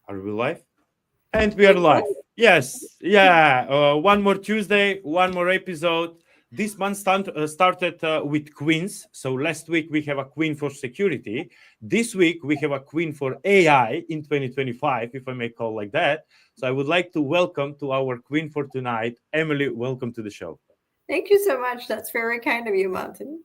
Are we live? And we are live. Yes. Yeah. One more Tuesday, one more episode. This month started with queens. So last week we have a queen for security. This week we have a queen for AI in 2025, if I may call like that. So I would like to welcome to our queen for tonight, Emilie. Welcome to the show. Thank you so much. That's very kind of you, Martin.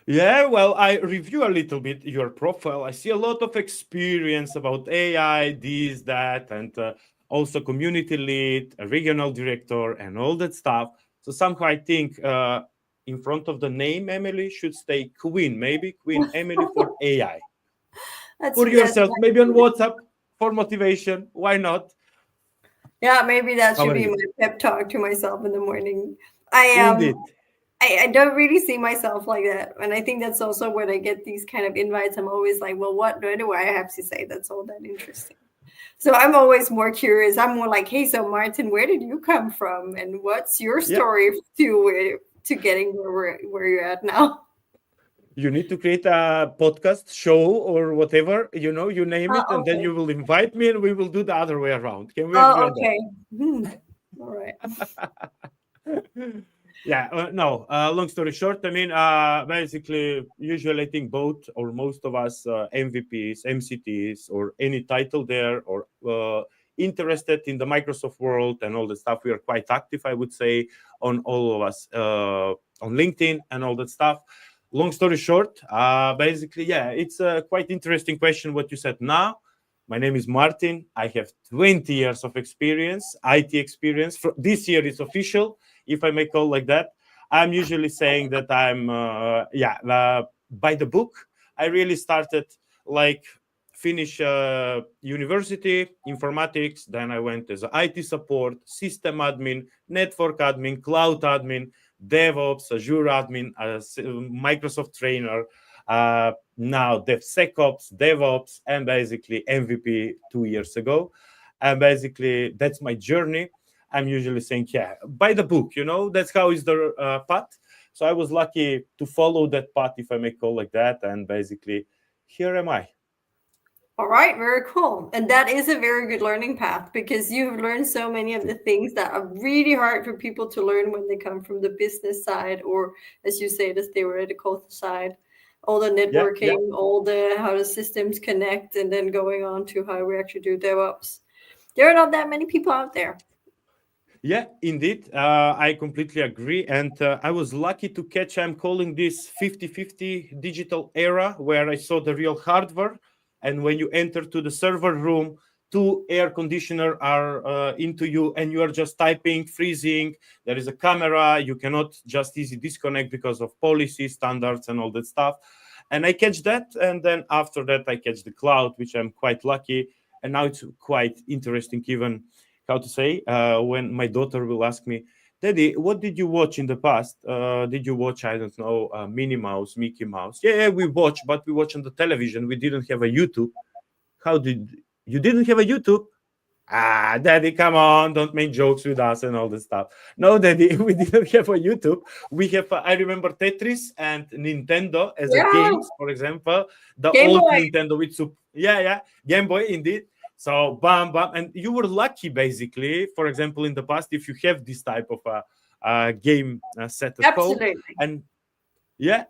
Yeah, well, I review a little bit your profile. I see a lot of experience about AI, this, that, and also community lead, a regional director, and all that stuff. So somehow I think in front of the name Emilie should stay Queen, maybe Queen Emilie for AI. That's For yes. yourself, maybe on WhatsApp for motivation. Why not? Yeah, maybe that How should are be you? my pep talk to myself in the morning. I Indeed. I don't really see myself like that, and I think that's also when I get these kind of invites. I'm always like, well, what do I have to say that's all that interesting? So I'm always more curious. I'm more like, hey, so Martin, where did you come from, and what's your Yeah. story to getting where you're at now? You need to create a podcast show or whatever, you name it, and then Okay. you will invite me and we will do the other way around. Can we agree Oh, on okay. Hmm. All right. that? Yeah, no, long story short, I mean, basically, usually I think both or most of us MVPs, MCTs, or any title there, or interested in the Microsoft world and all that stuff. We are quite active, I would say, on all of us on LinkedIn and all that stuff. Long story short, basically, yeah, it's a quite interesting question what you said now. My name is Martin. I have 20 years of experience, IT experience. This year it's official, if I may call like that. I'm usually saying that I'm, by the book. I really started like finish university informatics. Then I went as a IT support, system admin, network admin, cloud admin, DevOps, Azure admin, Microsoft trainer. Now DevSecOps, DevOps, and basically MVP 2 years ago. And basically, that's my journey. I'm usually saying, yeah, by the book, that's how is the path. So I was lucky to follow that path, if I may call like that. And basically, here am I. All right, very cool. And that is a very good learning path because you've learned so many of the things that are really hard for people to learn when they come from the business side or, as you say, the theoretical side. All the Yeah, yeah, networking, all the how the systems connect, and then going on to how we actually do DevOps. There are not that many people out there. yeah, indeed. I completely agree. And I was lucky to catch, I'm calling this 50-50 digital era where I saw the real hardware. And when you enter to the server room, two air conditioner are into you and you are just typing, freezing. There is a camera. You cannot just easy disconnect because of policy standards and all that stuff. And I catch that. And then after that, I catch the cloud, which I'm quite lucky. And now it's quite interesting, even how to say, when my daughter will ask me, Daddy, what did you watch in the past? Did you watch, I don't know, Minnie Mouse, Mickey Mouse? Yeah, we watch, but we watch on the television. We didn't have a YouTube. How did you didn't have a YouTube? Ah, Daddy, come on, don't make jokes with us and all this stuff. No, Daddy, we didn't have a YouTube. We have, I remember Tetris and Nintendo as a Yeah, games, for example, the Game old Boy. Nintendo with yeah, Game Boy, indeed. So, bam, bam, and you were lucky, basically. For example, in the past, if you have this type of a game set at home, Absolutely. and yeah,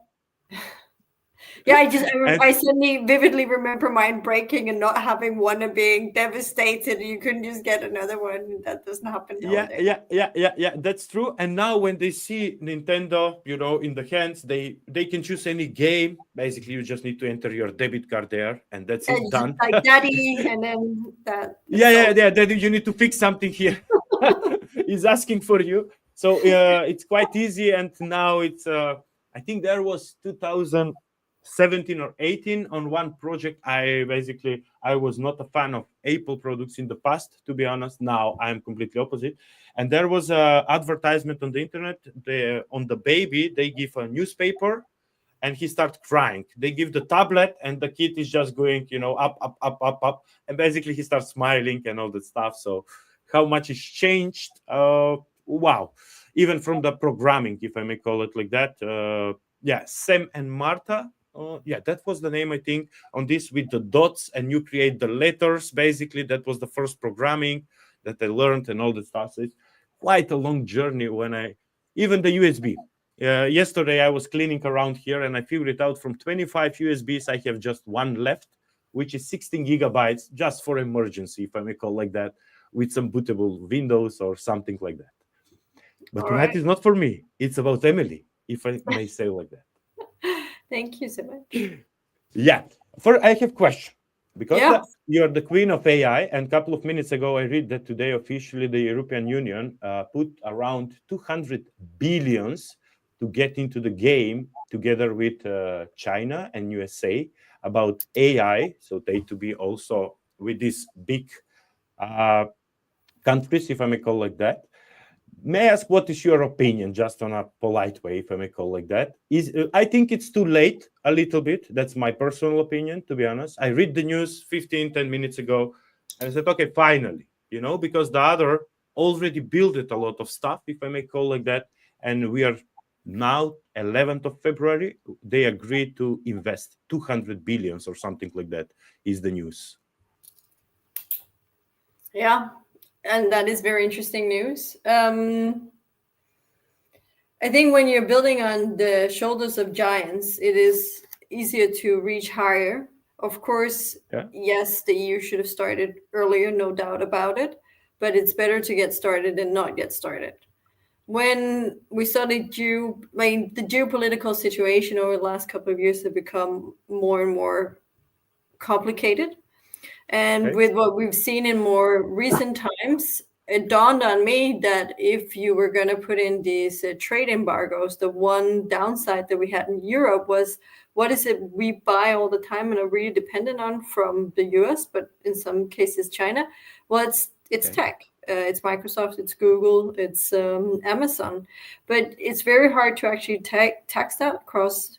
Yeah, and I suddenly vividly remember mine breaking and not having one and being devastated. You couldn't just get another one. That doesn't happen yeah, nowadays. yeah, yeah, yeah, yeah. That's true. And now when they see Nintendo, in the hands, they can choose any game. Basically, you just need to enter your debit card there, and that's And it. it's just Done. like daddy, and then Yeah, that's yeah, all. yeah. Then you need to fix something here. He's asking for you. So it's quite easy. And now it's. I think there was 2017 or 18 on one project. I was not a fan of Apple products in the past. To be honest, now I'm completely opposite. And there was a advertisement on the internet. On the baby, they give a newspaper and he starts crying. They give the tablet, and the kid is just going, up, up, up, up, up, and basically he starts smiling and all that stuff. So, how much is changed? Wow! Even from the programming, if I may call it like that. Yeah, Sam and Martha. Yeah, that was the name, I think, on this with the dots, and you create the letters. Basically, that was the first programming that I learned and all the stuff. So it's quite a long journey when even the USB. Yesterday, I was cleaning around here and I figured it out. From 25 USBs, I have just one left, which is 16 gigabytes just for emergency, if I may call like that, with some bootable Windows or something like that. But All that right. is not for me. It's about Emily, if I may say like that. Thank you so much. Yeah. For I have question because Yeah. you're the queen of AI, and a couple of minutes ago I read that today officially the European Union put around 200 billions to get into the game together with China and USA about AI. So they to be also with these big uh, countries, if I may call like that. May I ask what is your opinion, just on a polite way, if I may call like that? I think it's too late a little bit. That's my personal opinion, to be honest. I read the news 10 minutes ago, and I said, okay, finally, because the other already built it a lot of stuff, if I may call like that, and we are now 11th of February. They agreed to invest 200 billions or something like that. Is the news? Yeah. And that is very interesting news. I think when you're building on the shoulders of giants, it is easier to reach higher. Of course, Yeah. yes, the EU should have started earlier, no doubt about it, but it's better to get started than not get started. When we saw the geopolitical situation over the last couple of years have become more and more complicated. And Okay. with what we've seen in more recent times, it dawned on me that if you were going to put in these trade embargoes, the one downside that we had in Europe was what is it we buy all the time and are really dependent on from the US, but in some cases China? Well, it's Okay. tech. It's Microsoft, it's Google, it's Amazon, but it's very hard to actually tax that across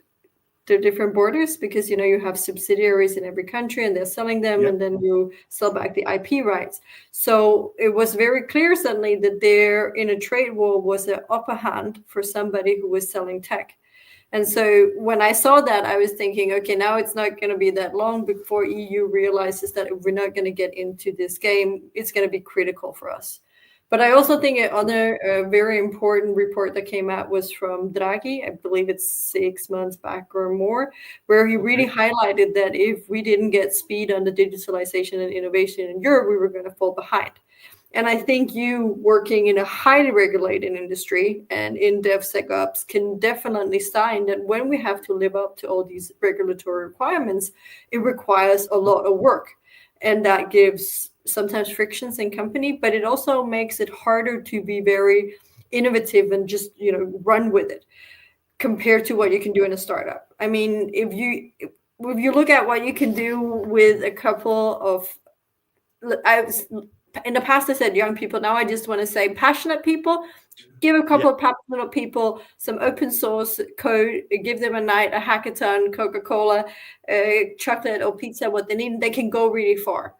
the different borders because you have subsidiaries in every country and they're selling them, Yeah. and then you sell back the IP rights. So it was very clear suddenly that there in a trade war was an upper hand for somebody who was selling tech. And so when I saw that, I was thinking, okay, now it's not going to be that long before EU realizes that if we're not going to get into this game, it's going to be critical for us. But I also think another very important report that came out was from Draghi. I believe it's 6 months back or more, where he really Okay. highlighted that if we didn't get speed on the digitalization and innovation in Europe, we were going to fall behind. And I think you working in a highly regulated industry and in DevSecOps can definitely sign that when we have to live up to all these regulatory requirements, it requires a lot of work. And that gives sometimes frictions in company, but it also makes it harder to be very innovative and just run with it compared to what you can do in a startup. I mean, if you look at what you can do with a couple of in the past I said young people, now I just want to say passionate people. Give a Yeah. couple of passionate people some open source code, give them a night, a hackathon, Coca-Cola, chocolate or pizza, what they need, they can go really far.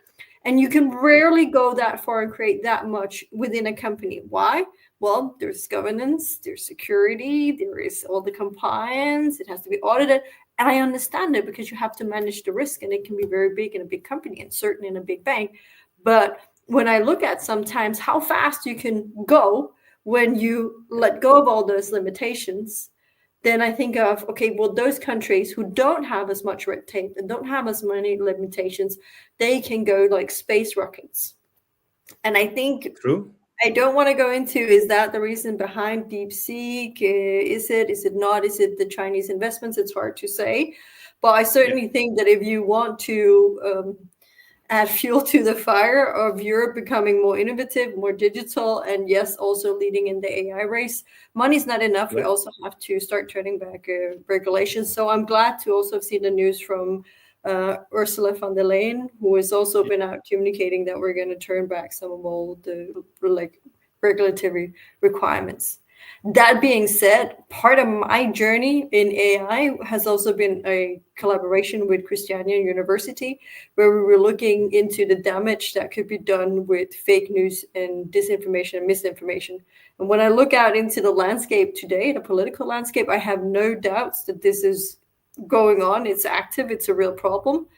And you can rarely go that far and create that much within a company. Why? Well, there's governance, there's security, there is all the compliance, it has to be audited. And I understand it because you have to manage the risk, and it can be very big in a big company and certainly in a big bank. But when I look at sometimes how fast you can go when you let go of all those limitations, then I think of, okay, well, those countries who don't have as much red tape and don't have as many limitations, they can go like space rockets. And I think True. I don't want to go into, is that the reason behind DeepSeek? Is it not? Is it the Chinese investments? It's hard to say. But I Yeah. certainly think that if you want to add fuel to the fire of Europe becoming more innovative, more digital, and yes, also leading in the AI race, money's not enough. We Yeah. also have to start turning back regulations. So I'm glad to also have seen the news from Ursula von der Leyen, who has also been out communicating that we're going to turn back some of all the regulatory requirements. That being said, part of my journey in AI has also been a collaboration with Christiania University, where we were looking into the damage that could be done with fake news and disinformation and misinformation. And when I look out into the landscape today, the political landscape, I have no doubts that this is going on. It's active. It's a real problem. Yeah.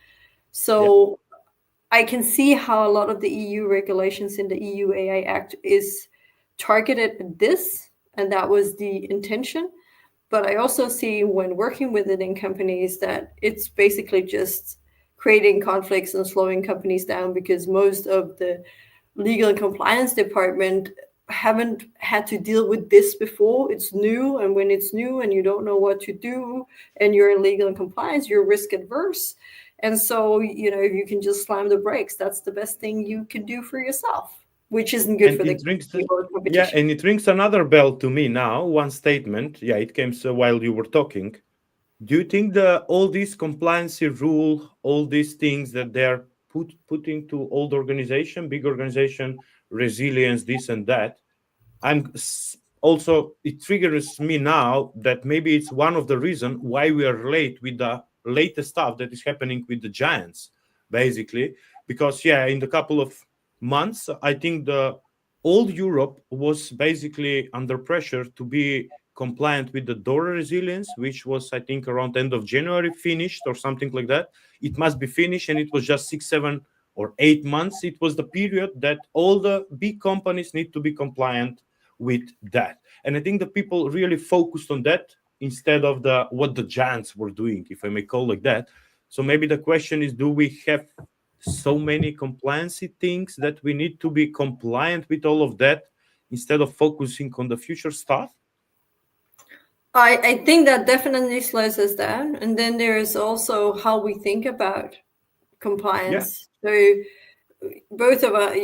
So I can see how a lot of the EU regulations in the EU AI Act is targeted at this, and that was the intention. But I also see when working with it in companies that it's basically just creating conflicts and slowing companies down, because most of the legal and compliance department haven't had to deal with this before. It's new, and when it's new and you don't know what to do and you're in legal and compliance, you're risk adverse. And so, if you can just slam the brakes, that's the best thing you can do for yourself, which isn't good And for the it rings competition. and it rings another bell to me now. One statement. Yeah, it came while you were talking. Do you think all these compliancy rule, all these things that they're putting to old organization, big organization, resilience, this and that, also it triggers me now that maybe it's one of the reason why we are late with the latest stuff that is happening with the giants, basically, because yeah, in the couple of months, I think the old Europe was basically under pressure to be compliant with the DORA resilience, which was I think around end of January finished or something like that. It must be finished, and it was just 6, 7, or 8 months. It was the period that all the big companies need to be compliant with that. And I think the people really focused on that instead of what the giants were doing, if I may call like that. So maybe the question is, do we have so many compliancy things that we need to be compliant with all of that instead of focusing on the future stuff? I think that definitely slows us down. And then there is also how we think about Yeah, compliance. So both of us,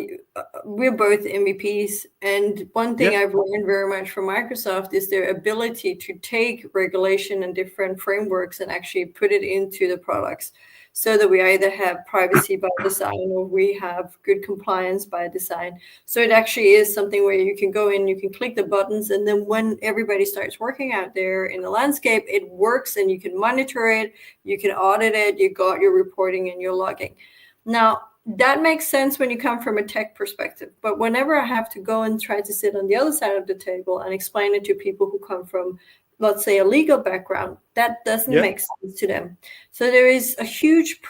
we're both MVPs. And one thing yeah, I've learned very much from Microsoft is their ability to take regulation and different frameworks and actually put it into the products, so that we either have privacy by design or we have good compliance by design. So it actually is something where you can go in, you can click the buttons, and then when everybody starts working out there in the landscape, it works and you can monitor it, you can audit it, you got your reporting and your logging. Now, that makes sense when you come from a tech perspective. But whenever I have to go and try to sit on the other side of the table and explain it to people who come from, let's say, a legal background, that doesn't yeah, make sense to them. So there is a huge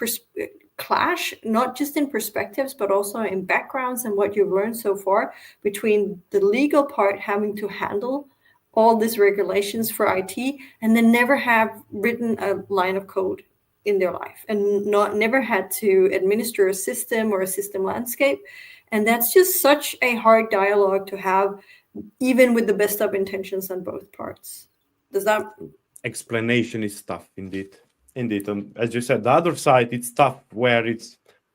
clash, not just in perspectives, but also in backgrounds and what you've learned so far, between the legal part having to handle all these regulations for IT and then never have written a line of code in their life and never had to administer a system or a system landscape. And that's just such a hard dialogue to have, even with the best of intentions on both parts. Does that explanation is tough indeed. Indeed. And as you said, the other side, it's tough where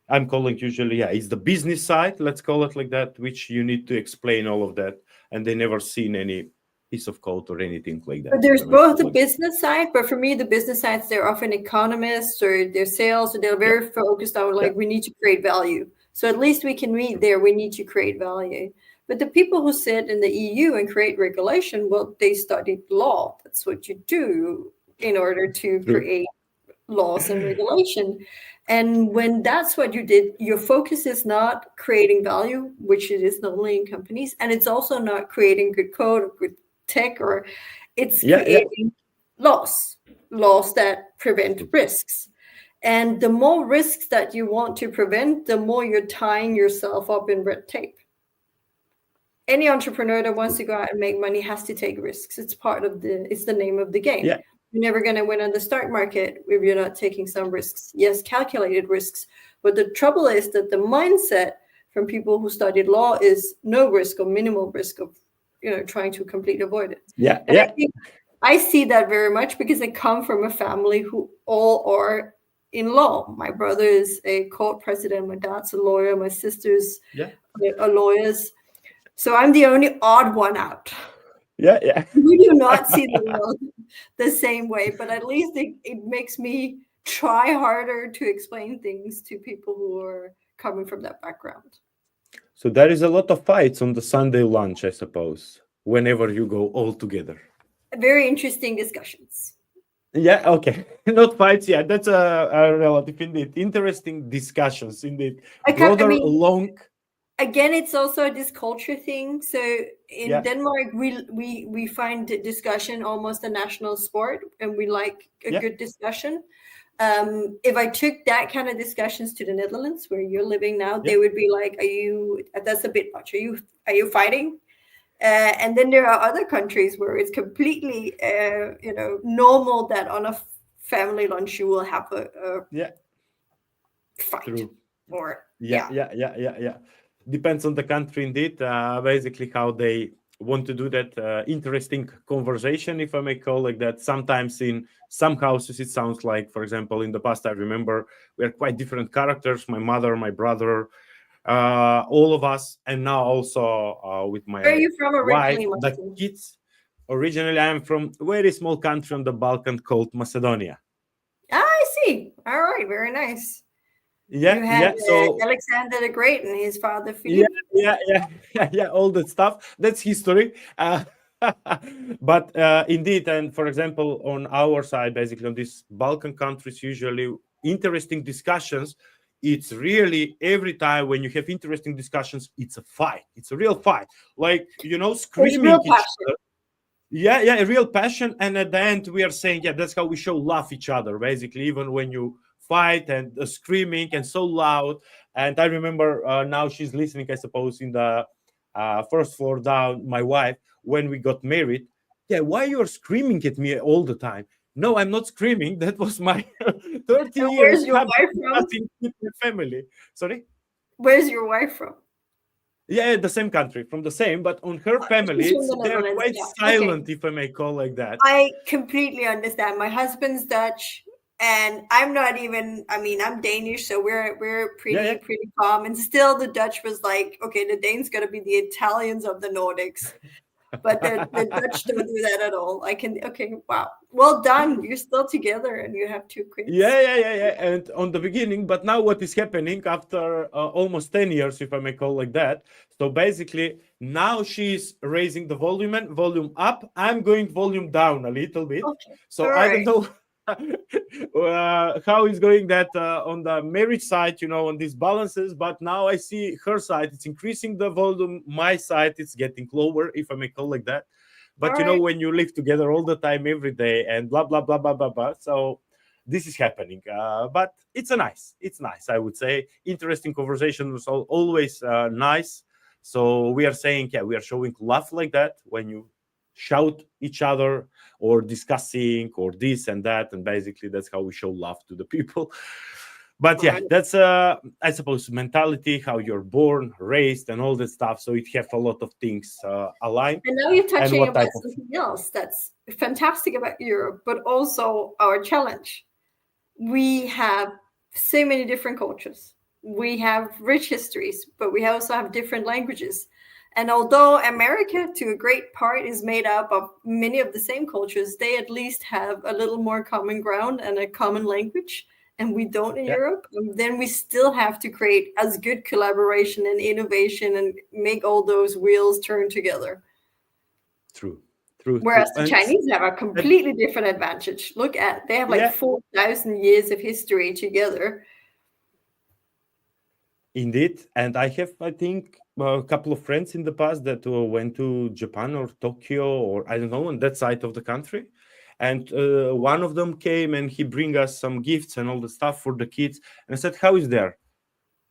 I'm calling usually, yeah, it's the business side, let's call it like that, which you need to explain all of that. And they never seen any piece of code or anything like that. But there's both the business side, but for me, the business sides, they're often economists or they're sales, or they're very focused on like, we need to create value. So at least we can read there, we need to create value. But the people who sit in the EU and create regulation, well, they studied law. That's what you do in order to create laws and regulation. And when that's what you did, your focus is not creating value, which it is normally in companies, and it's also not creating good code or good tech, or it's creating laws that prevent risks. And the more risks that you want to prevent, the more you're tying yourself up in red tape. Any entrepreneur that wants to go out and make money has to take risks. It's the name of the game. Yeah. You're never going to win on the stock market if you're not taking some risks. Yes, calculated risks. But the trouble is that the mindset from people who studied law is no risk or minimal risk of, trying to completely avoid it. Yeah. And I think I see that very much because I come from a family who all are in law. My brother is a court president. My dad's a lawyer. My sisters are lawyers. So I'm the only odd one out. Yeah. We do not see the world the same way, but at least it makes me try harder to explain things to people who are coming from that background. So there is a lot of fights on the Sunday lunch, I suppose, whenever you go all together. Very interesting discussions. Yeah, okay. Not fights, yeah, that's a relative indeed. Interesting discussions indeed. Long again, it's also this culture thing. So in Yeah, Denmark, we find discussion almost a national sport, and we like a yeah, good discussion. If I took that kind of discussions to the Netherlands, where you're living now, yeah, they would be like, "Are you? That's a bit much. Are you fighting?" And then there are other countries where it's completely, normal that on a family lunch you will have a yeah. fight, True. or Yeah, yeah. yeah, yeah, yeah, yeah. Depends on the country indeed. Basically, how they want to do that interesting conversation, if I may call it that. Sometimes in some houses, it sounds like, for example, in the past, I remember we are quite different characters. My mother, my brother, all of us, and now also with Where are my you from wife, originally, the Martin? kids. Originally, I am from a very small country on the Balkan called Macedonia. Ah, I see. All right, very nice. You Yeah, had yeah. So Alexander the Great and his father yeah, Philip. yeah, yeah, yeah, yeah, all that stuff. That's history. But indeed, and for example, on our side, basically on these Balkan countries, usually interesting discussions. It's really every time when you have interesting discussions, it's a fight. It's a real fight. Like, There's real screaming each passion. other. Yeah, yeah, a real passion. And at the end, we are saying, yeah, that's how we show love each other, basically, even when you fight and screaming and so loud. And I remember now she's listening, I suppose, in the first floor down, my wife, when we got married. Yeah, why you're screaming at me all the time? No, I'm not screaming. That was my 30 And years where's your habit wife from? discussing with my family. Sorry? Where's your wife from? Yeah, the same country, from the same, but on her family, She's from the they're Netherlands. quite Yeah. Okay. silent, if I may call like that. I completely understand. My husband's Dutch, and I'm not even. I mean, I'm Danish, so we're Yeah, yeah. pretty calm. And still, the Dutch was like, okay, the Danes got to be the Italians of the Nordics, but the Dutch don't do that at all. I can. Okay, wow, well done. You're still together, and you have two kids. Yeah, yeah, yeah, yeah. And on the beginning, but now what is happening after almost 10 years, if I may call like that. So basically, now she's raising the volume up. I'm going volume down a little bit. Okay, all So I don't right. know how is going that on the marriage side, on these balances. But now I see her side, it's increasing the volume. My side, it's getting lower, if I may call like that. All But right. when you live together all the time, every day, and blah, blah, blah, blah, blah, blah. So this is happening, but it's nice, I would say. Interesting conversation was always nice. So we are saying, yeah, we are showing love like that when you shout each other or discussing or this and that, and basically that's how we show love to the people. But All yeah, right. that's I suppose mentality, how you're born, raised, and all that stuff. So it have a lot of things aligned. And now you're And touching what about type of something else that's fantastic about Europe, but also our challenge. We have so many different cultures. We have rich histories, but we also have different languages. And although America, to a great part, is made up of many of the same cultures, they at least have a little more common ground and a common language. And we don't in yeah, Europe. And then we still have to create as good collaboration and innovation and make all those wheels turn together. true, true, Whereas true. the Chinese have a completely different advantage. Look at, they have like Yeah, 4,000 years of history together. indeed. And I have, I think, a couple of friends in the past that went to Japan or Tokyo or I don't know, on that side of the country. And one of them came and he bring us some gifts and all the stuff for the kids. And I said, "How is there,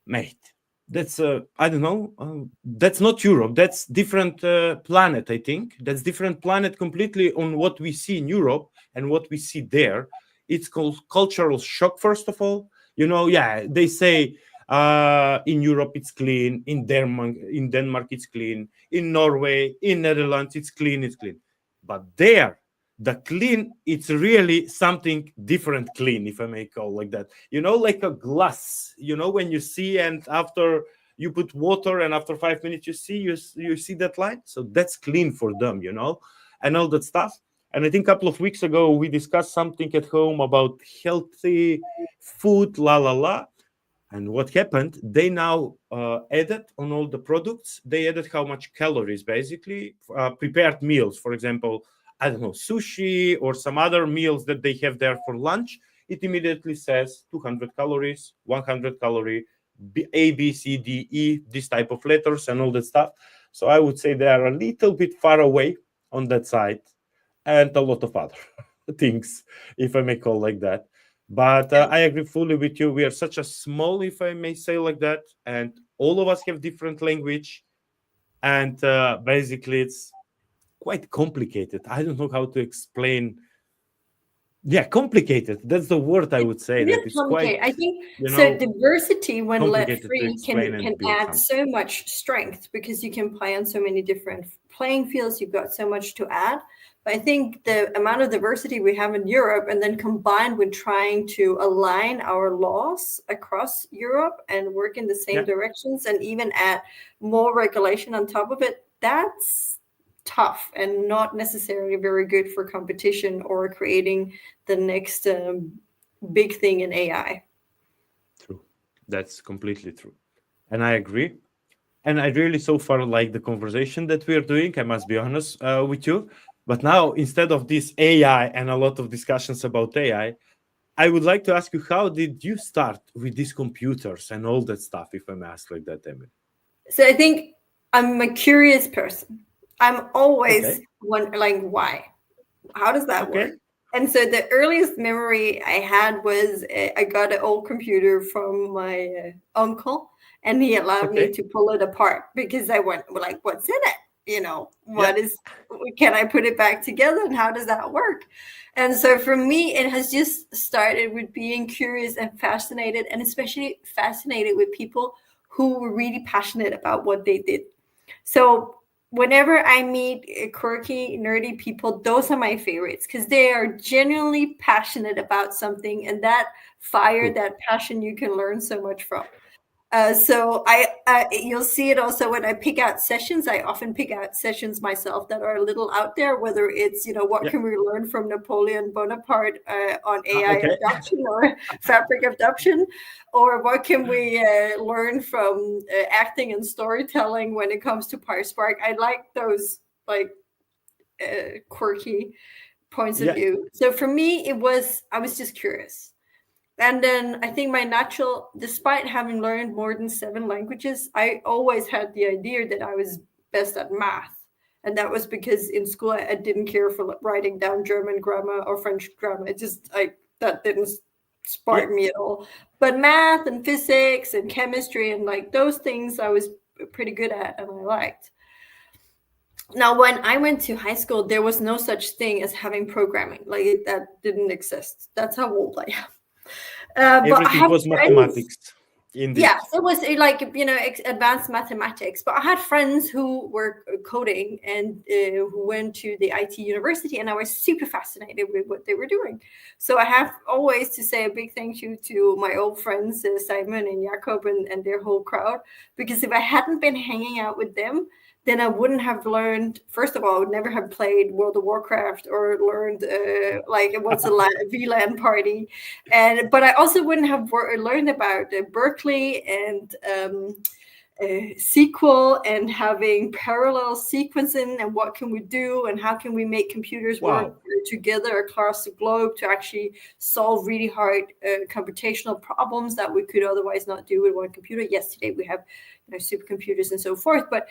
mate? That's I don't know. That's not Europe. That's different planet. I think that's different planet completely on what we see in Europe and what we see there. It's called cultural shock. First of all, yeah, they say in Europe it's clean, in Denmark it's clean, in Norway, in Netherlands it's clean, but there the clean, it's really something different clean, if I may call like that. Like a glass, when you see, and after you put water and after 5 minutes you see that line. So that's clean for them, and all that stuff. And I think a couple of weeks ago we discussed something at home about healthy food, la la la. And what happened, they now added on all the products, they added how much calories, basically, prepared meals. For example, I don't know, sushi or some other meals that they have there for lunch. It immediately says 200 calories, 100 calorie, A, B, C, D, E, this type of letters and all that stuff. So I would say they are a little bit far away on that side, and a lot of other things, if I may call like that. But I agree fully with you. We are such a small, if I may say like that, and all of us have different language, and basically it's quite complicated. I don't know how to explain. Yeah, complicated. That's the word I would say. It That is it's quite, complicated. I think you so. know, Diversity, when let complicated to free, explain can and build add something. so much strength because you can play on so many different playing fields. You've got so much to add. But I think the amount of diversity we have in Europe, and then combined with trying to align our laws across Europe and work in the same Yeah. directions, and even add more regulation on top of it, that's tough and not necessarily very good for competition or creating the next big thing in AI. True. That's completely true. And I agree. And I really so far like the conversation that we are doing. I must be honest with you. But now, instead of this AI and a lot of discussions about I would like to ask you, how did you start with these computers and all that stuff, if I may ask like that, Emily? So I think I'm a curious person. I'm always Okay. like, why? How does that Okay. work? And so the earliest memory I had was I got an old computer from my uncle, and he allowed me Okay. to pull it apart because I went like, "What's in it? Yeah. What is? Can I put it back together? And how does that work?" And so for me, it has just started with being curious and fascinated, and especially fascinated with people who were really passionate about what they did. So whenever I meet quirky, nerdy people, those are my favorites because they are genuinely passionate about something, and that fire, True. that passion, you can learn so much from. So you'll see it also when I pick out sessions. I often pick out sessions myself that are a little out there, whether it's, what Yeah. can we learn from Napoleon Bonaparte on AI Okay. adoption or fabric adoption, or what can we learn from acting and storytelling when it comes to PySpark. I like those like quirky points of Yeah. view. So for me, I was just curious. And then I think my natural, despite having learned more than 7 languages, I always had the idea that I was best at math. And that was because in school I didn't care for writing down German grammar or French grammar. It just that didn't Yeah. spark me at all. But math and physics and chemistry and like those things I was pretty good at and I liked. Now, when I went to high school, there was no such thing as having programming. Like that didn't exist. That's how old I am. But I Everything have was friends. mathematics. Indeed. Yeah, so it was like advanced mathematics. But I had friends who were coding and who went to the IT university, and I was super fascinated with what they were doing. So I have always to say a big thank you to my old friends Simon and Jakob and their whole crowd, because if I hadn't been hanging out with them, then I wouldn't have learned. First of all, I would never have played World of Warcraft or learned like what's a VLAN party, but I also wouldn't have learned about Berkeley and SQL and having parallel sequencing and what can we do and how can we make computers work Wow. together across the globe to actually solve really hard computational problems that we could otherwise not do with one computer. Yes, today we have supercomputers and so forth, but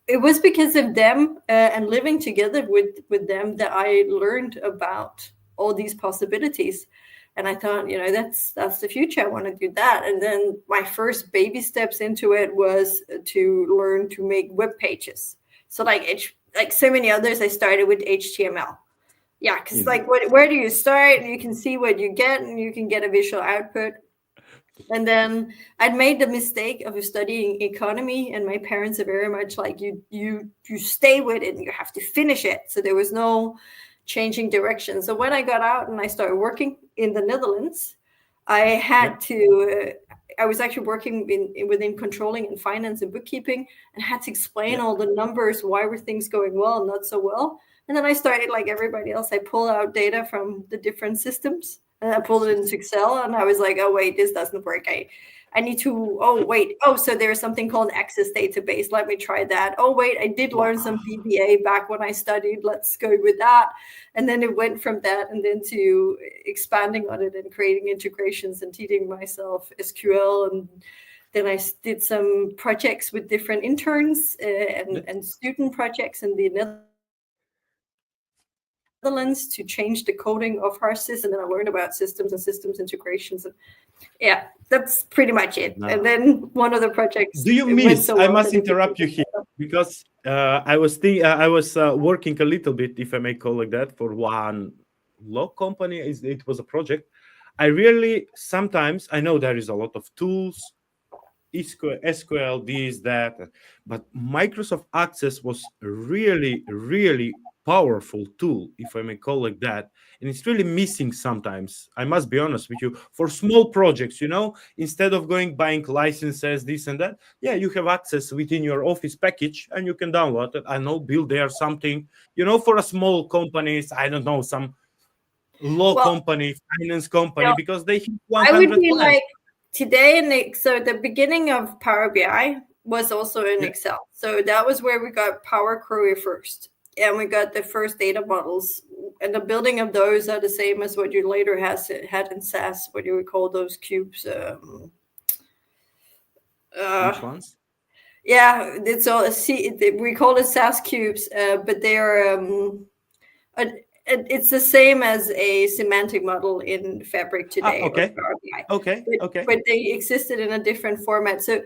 it was because of them and living together with them that I learned about all these possibilities. And I thought, that's the future. I want to do that. And then my first baby steps into it was to learn to make web pages. So like so many others, I started with HTML. Yeah, because like where do you start? You can see what you get, and you can get a visual output. And then I'd made the mistake of studying economy, and my parents are very much like you stay with it and you have to finish it. So there was no changing direction. So when I got out and I started working in the Netherlands, I had to I was actually working within controlling and finance and bookkeeping, and had to explain all the numbers, why were things going well and not so well. And then I started like everybody else. I pulled out data from the different systems and I pulled it into Excel, and I was like, oh wait, this doesn't work. I need to, so there's something called an Access database. Let me try that. Oh wait, I did learn some VBA back when I studied. Let's go with that. And then it went from that and then to expanding on it and creating integrations and teaching myself SQL and Then I did some projects with different interns and student projects in the Netherlands to change the coding of our system. And then I learned about systems and systems integrations. And yeah, that's pretty much it. No. And then one of the projects. Do you miss? I must interrupt you here because I was working a little bit, if I may call it that, for one law company. It was a project. I really sometimes I know there is a lot of tools, SQL, this, that, but Microsoft Access was really, really powerful tool, if I may call it that, and it's really missing sometimes. I must be honest with you. For small projects, instead of buying licenses, this and that, yeah, you have access within your Office package, and you can download it. I know, build there something, for a small companies. I don't know, some law company, finance company, because they have 100 I would be plans. like today, so the beginning of Power BI was also in Excel. So that was where we got Power Query first. And we got the first data models. And the building of those are the same as what you later had in SAS. What do we call those cubes? Which ones? Yeah, it's all we call it SAS cubes, but they're it's the same as a semantic model in Fabric today. Okay. But they existed in a different format. So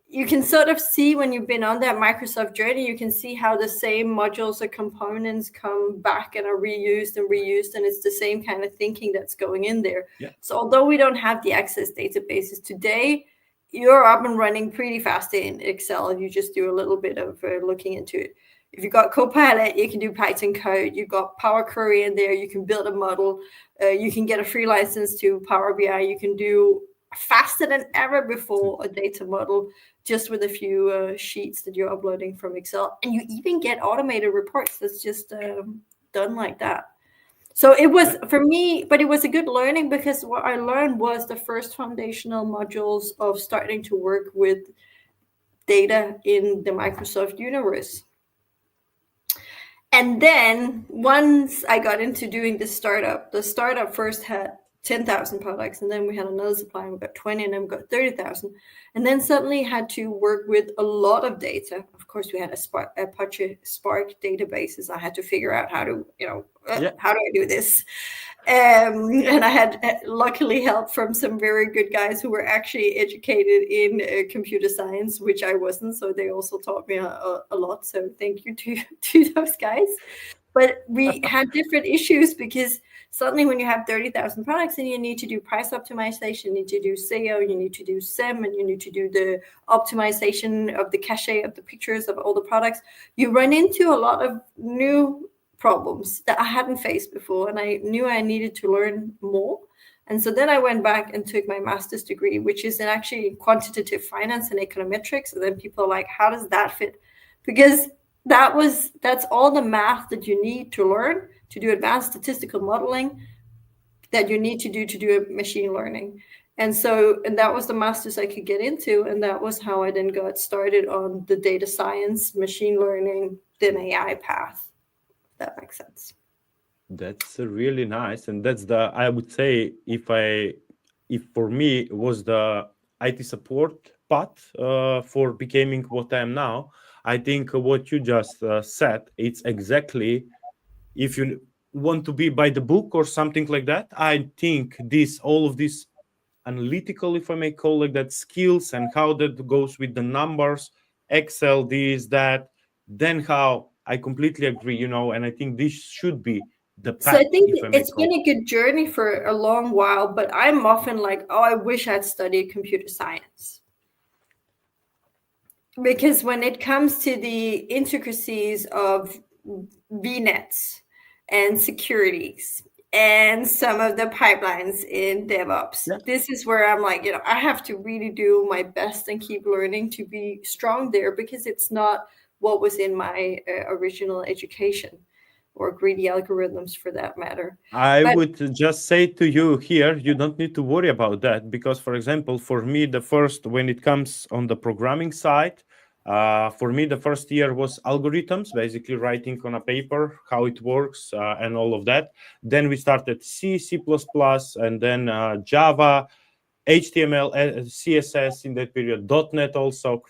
you can sort of see when you've been on that Microsoft journey, you can see how the same modules or components come back and are reused, and it's the same kind of thinking that's going in there. Yeah. So although we don't have the Access databases today, you're up and running pretty fast in Excel. You just do a little bit of looking into it. If you've got Copilot, you can do Python code. You've got Power Query in there. You can build a model. You can get a free license to Power BI. You can do faster than ever before a data model just with a few sheets that you're uploading from Excel. And you even get automated reports that's just done like that. So it was, for me, but it was a good learning, because what I learned was the first foundational modules of starting to work with data in the Microsoft universe. And then once I got into doing the startup first had 10,000 products, and then we had another supplier, and we got 20, and then we got 30,000, and then suddenly had to work with a lot of data. Of course, we had Apache Spark databases. I had to figure out how to, how do I do this? And I had luckily help from some very good guys who were actually educated in computer science, which I wasn't. So they also taught me a lot. So thank you to those guys. But we had different issues, because suddenly when you have 30,000 products and you need to do price optimization, you need to do SEO, you need to do SEM, and you need to do the optimization of the cache of the pictures of all the products, you run into a lot of new problems that I hadn't faced before. And I knew I needed to learn more. And so then I went back and took my master's degree, which is in actually quantitative finance and econometrics. And then people are like, how does that fit? Because that's all the math that you need to learn to do advanced statistical modeling that you need to do machine learning. And that was the master's I could get into. And that was how I then got started on the data science, machine learning, then AI path. If that makes sense. That's really nice. And that's I would say, if for me it was the IT support path for becoming what I am now, I think what you just said, it's exactly, if you want to be by the book or something like that, I think all of this analytical, if I may call it that, skills, and how that goes with the numbers, Excel, this, that, then how I completely agree, and I think this should be the path. So I think it's been a good journey for a long while, but I'm often like, oh, I wish I'd studied computer science. Because when it comes to the intricacies of VNets and securities and some of the pipelines in DevOps, this is where I'm like, I have to really do my best and keep learning to be strong there, because it's not what was in my original education, or greedy algorithms for that matter. I would just say to you here, you don't need to worry about that, because, for example, for me, when it comes on the programming side, for me, the first year was algorithms, basically writing on a paper how it works and all of that. Then we started C, C++, and then Java. HTML, CSS in that period, .NET also.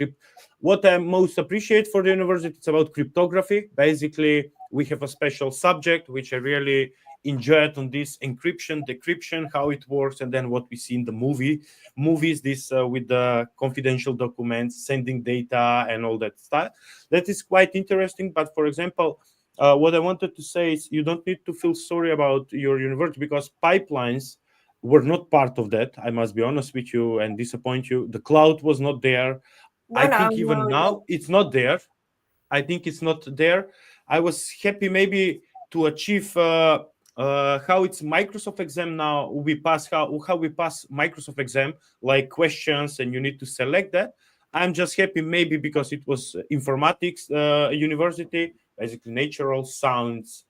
What I most appreciate for the university is about cryptography. Basically, we have a special subject which I really enjoyed on this encryption, decryption, how it works, and then what we see in the movies, this with the confidential documents, sending data, and all that stuff. That is quite interesting. But for example, what I wanted to say is you don't need to feel sorry about your university because pipelines were not part of that. I must be honest with you and disappoint you. The cloud was not there. No, I no, think even no, no. now it's not there. I think it's not there. I was happy maybe to achieve how it's Microsoft exam now. We pass how we pass Microsoft exam like questions, and you need to select that. I'm just happy maybe because it was informatics university, basically natural science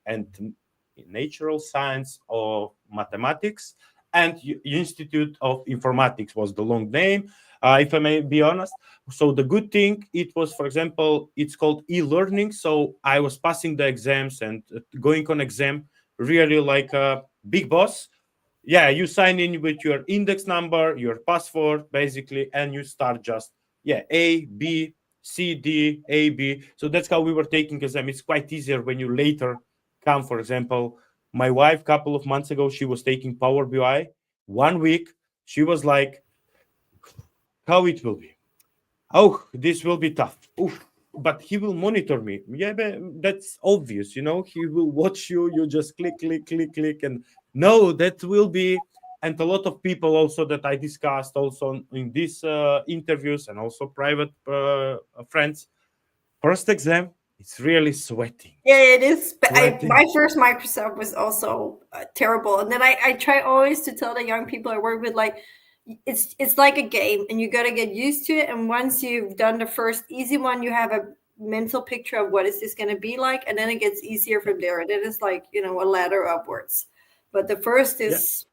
or mathematics, and Institute of Informatics was the long name. If I may be honest, so the good thing it was, for example, it's called e-learning. So I was passing the exams and going on exam really like a big boss. Yeah, you sign in with your index number, your password, basically, and you start just A, B, C, D, A, B. So that's how we were taking exam. It's quite easier when you later come. For example, my wife, couple of months ago, she was taking Power BI. 1 week, she was like, "How it will be? Oh, this will be tough. Oof. But he will monitor me. Yeah, but that's obvious, you know. He will watch you. You just click, click, click, click, and no, that will be." And a lot of people also that I discussed also in these interviews and also private friends. First exam, it's really sweating, Yeah, it is. But sweating. my first Microsoft was also terrible. And then I try always to tell the young people I work with, like, it's like a game, and you got to get used to it. And once you've done the first easy one, you have a mental picture of what is this going to be like, and then it gets easier from there. And it is like, a ladder upwards. But the first Yeah, is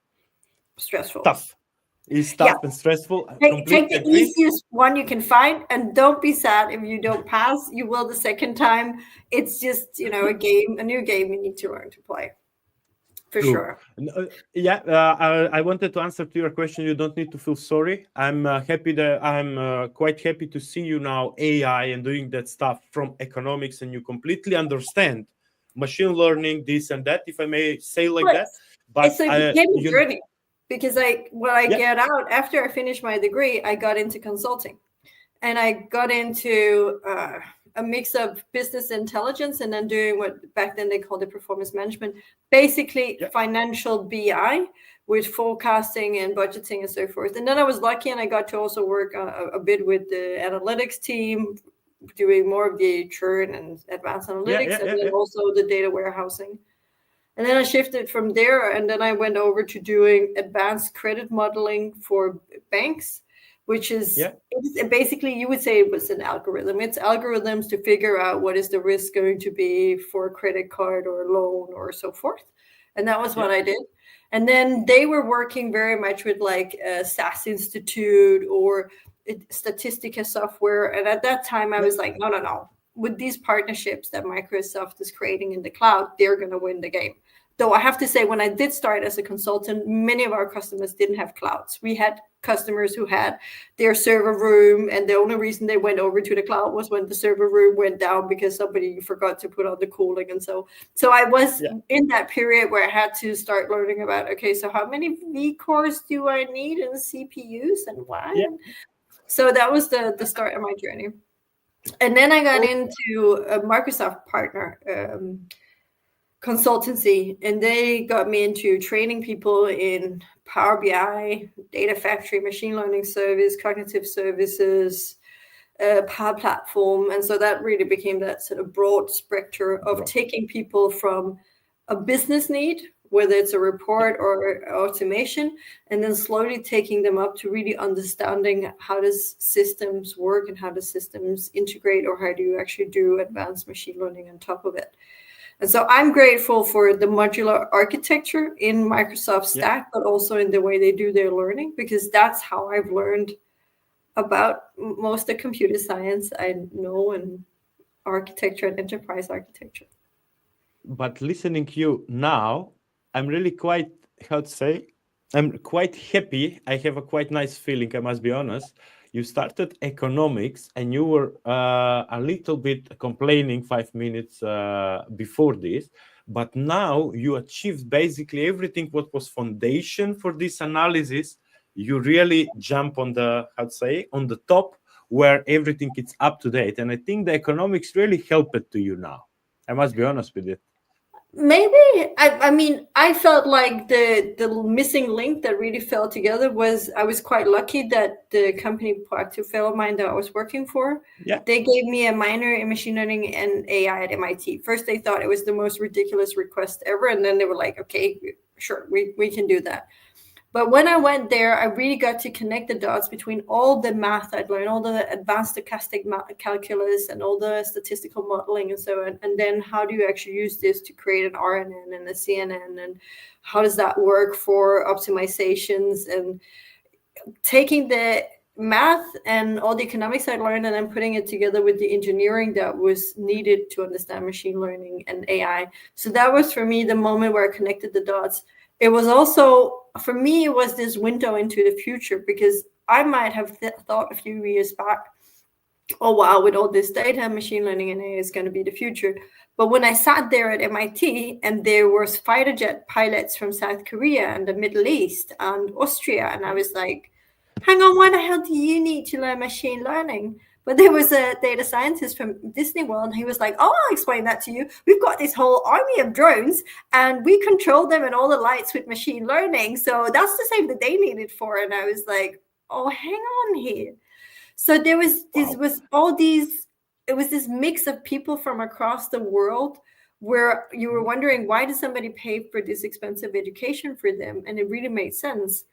stressful. tough. It's Yeah, tough and stressful. I take completely the agree. easiest one you can find, and don't be sad if you don't pass. You will the second time. It's just, a new game you need to learn to play, for True. sure. Yeah, I wanted to answer to your question. You don't need to feel sorry. I'm happy that I'm quite happy to see you now AI and doing that stuff from economics, and you completely understand machine learning, this and that, if I may say like But that. But so it became a you, journey, because when I yeah, get out after I finished my degree, I got into consulting, and I got into a mix of business intelligence and then doing what back then they called it performance management, basically yeah, financial BI with forecasting and budgeting and so forth. And then I was lucky and I got to also work a bit with the analytics team, doing more of the churn and advanced yeah, analytics, yeah, and yeah, then yeah, also the data warehousing. And then I shifted from there, and then I went over to doing advanced credit modeling for banks, which is yeah, basically, you would say it was an algorithm. It's algorithms to figure out what is the risk going to be for a credit card or a loan or so forth. And that was what yeah, I did. And then they were working very much with like SAS Institute or Statistica software. And at that time, I yeah, was like, no, no, no. With these partnerships that Microsoft is creating in the cloud, they're going to win the game. Though I have to say, when I did start as a consultant, many of our customers didn't have clouds. We had customers who had their server room, and the only reason they went over to the cloud was when the server room went down because somebody forgot to put on the cooling. And so I was yeah, in that period where I had to start learning about, okay, so how many V cores do I need in CPUs and why? yeah. And so that was the start of my journey. And then I got Oh, into a Microsoft partner consultancy, and they got me into training people in Power BI, data factory, machine learning service, cognitive services, Power Platform. And so that really became that sort of broad spectrum of bro. taking people from a business need, whether it's a Yeah, report or automation, and then slowly taking them up to really understanding how does systems work and how does systems integrate, or how do you actually do advanced machine learning on top of it. And so I'm grateful for the modular architecture in Microsoft yeah. Stack, but also in the way they do their learning, because that's how I've learned about most of computer science I know, and architecture and enterprise architecture. But listening to you now, I'm really quite, how to say, I'm quite happy. I have a quite nice feeling, I must be honest. You started economics and you were a little bit complaining 5 minutes before this, but now you achieved basically everything what was foundation for this analysis. You really jump on the, how to say, on the top where everything is up to date. And I think the economics really help it to you now. I must be honest with it. Maybe I mean I felt like the missing link that really fell together was I was quite lucky that the company proactive fellow of mine that I was working for, Yeah. they gave me a minor in machine learning and AI at MIT. First they thought it was the most ridiculous request ever, and then they were like, okay, sure, we can do that. But when I went there, I really got to connect the dots between all the math I'd learned, all the advanced stochastic calculus and all the statistical modeling and so on. And then how do you actually use this to create an RNN and a CNN? And how does that work for optimizations? And taking the math and all the economics I learned and then putting it together with the engineering that was needed to understand machine learning and AI. So that was for me the moment where I connected the dots. It was also, for me, it was this window into the future, because I might have thought a few years back, oh wow, with all this data, machine learning and AI is going to be the future. But when I sat there at MIT and there was fighter jet pilots from South Korea and the Middle East and Austria, and I was like, hang on, why the hell do you need to learn machine learning? But there was a data scientist from Disney World, and he was like, oh, I'll explain that to you. We've got this whole army of drones, and we control them and all the lights with machine learning. So that's the same that they need it for. And I was like, oh, hang on here. So there was this was all these, it was this mix of people from across the world where you were wondering, why did somebody pay for this expensive education for them? And it really made sense.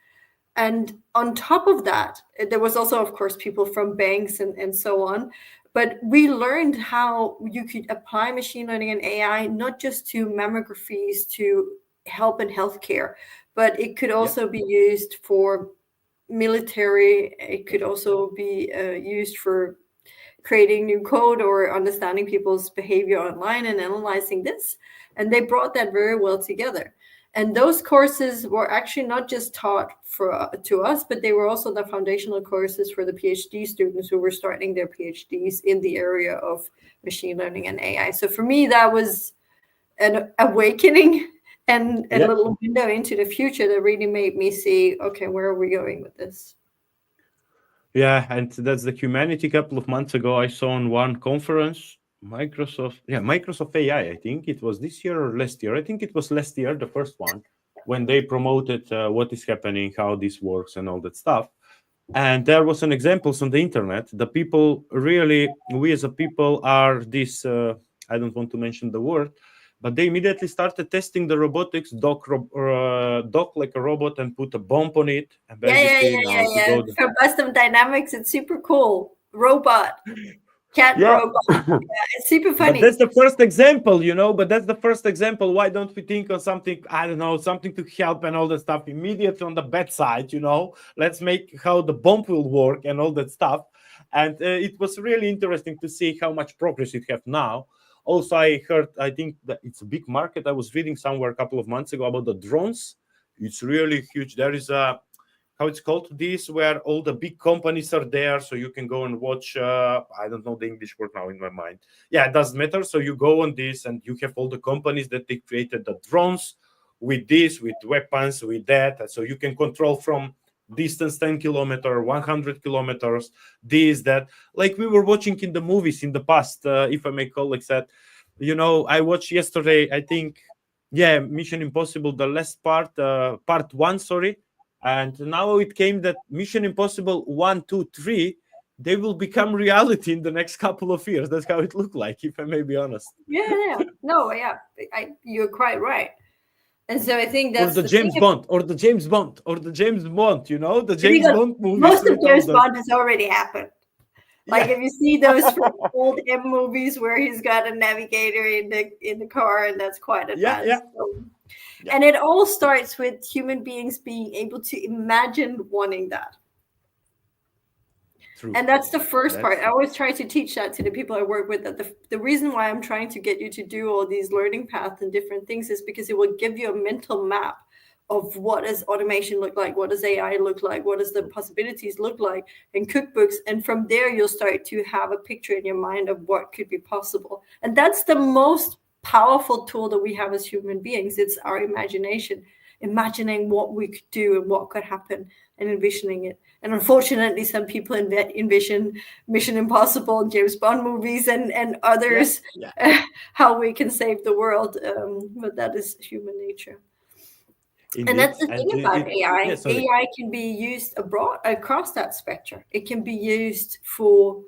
And on top of that, there was also, of course, people from banks and so on. But we learned how you could apply machine learning and AI, not just to mammographies to help in healthcare, but it could also be used for military. It could also be used for creating new code or understanding people's behavior online and analyzing this. And they brought that very well together. And those courses were actually not just taught to us, but they were also the foundational courses for the PhD students who were starting their PhDs in the area of machine learning and AI. So for me, that was an awakening and a little window into the future that really made me see, okay, where are we going with this? Yeah, and that's the humanity. A couple of months ago, I saw on one conference, Microsoft AI. I think it was this year or last year. I think it was last year, the first one, when they promoted what is happening, how this works, and all that stuff. And there was an examples on the internet. The people really, we as a people are this. I don't want to mention the word, but they immediately started testing the robotics, dock like a robot and put a bomb on it. And Yeah. From Custom Dynamics, it's super cool. Robot, cat robot. Yeah, it's super funny. But that's the first example, But that's the first example. Why don't we think of something, I don't know, something to help and all that stuff immediately on the bedside, Let's make how the bomb will work and all that stuff. And it was really interesting to see how much progress it have now. Also, I think that it's a big market. I was reading somewhere a couple of months ago about the drones. It's really huge. There is how it's called this, where all the big companies are there, so you can go and watch. I don't know the English word now in my mind. Yeah, it doesn't matter. So you go on this, and you have all the companies that they created the drones with this, with weapons, with that. So you can control from distance 10 kilometers, 100 kilometers, this, that, like we were watching in the movies in the past, if I may call it that. I watched yesterday, I think, Mission Impossible, the last part 1, sorry. And now it came that Mission Impossible 1, 2, 3, they will become reality in the next couple of years. That's how it looked like, if I may be honest. Yeah. No, yeah, you're quite right. And so I think that's the James Bond, the James Bond movie. Most of James Bond has already happened. Like if you see those old M movies where he's got a navigator in the car, and that's quite advanced. Yeah. And it all starts with human beings being able to imagine wanting that. True. And that's the first part. I always try to teach that to the people I work with, that the reason why I'm trying to get you to do all these learning paths and different things is because it will give you a mental map of what does automation look like, what does AI look like, what does the possibilities look like in cookbooks, and from there you'll start to have a picture in your mind of what could be possible. And that's the most powerful tool that we have as human beings. It's our imagination, imagining what we could do and what could happen and envisioning it. And unfortunately, some people envision Mission Impossible, James Bond movies, and others, how we can save the world. But that is human nature. Indeed. And that's the thing about AI. Yeah, AI can be used abroad across that spectrum. It can be used for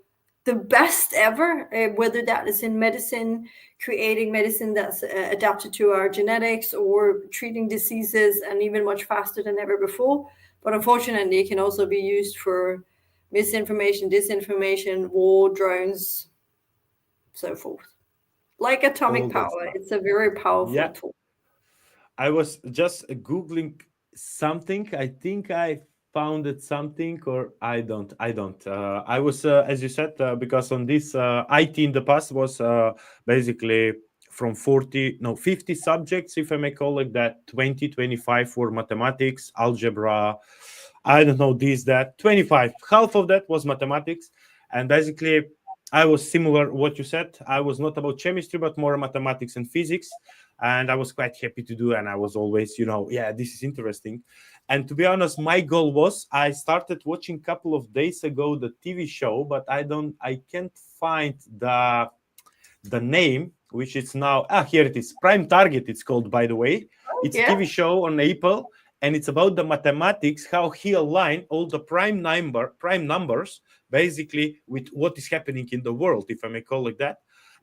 the best ever, whether that is in medicine, creating medicine that's adapted to our genetics, or treating diseases, and even much faster than ever before. But unfortunately, it can also be used for misinformation, disinformation, war, drones, so forth. Like atomic power, it's a very powerful tool. I was just Googling something. I think I found it something, or I don't. I was, as you said, because on this IT in the past was basically from 50 subjects, if I may call it that. 25 for mathematics, algebra, I don't know, this, that, 25. Half of that was mathematics. And basically, I was similar what you said. I was not about chemistry, but more mathematics and physics. And I was quite happy to do. And I was always, this is interesting. And to be honest, my goal was, I started watching a couple of days ago the TV show, but I can't find the name, which is now, here it is, Prime Target, it's called, by the way. It's a TV show on Apple, and it's about the mathematics, how he aligned all the prime numbers, basically, with what is happening in the world, if I may call it that.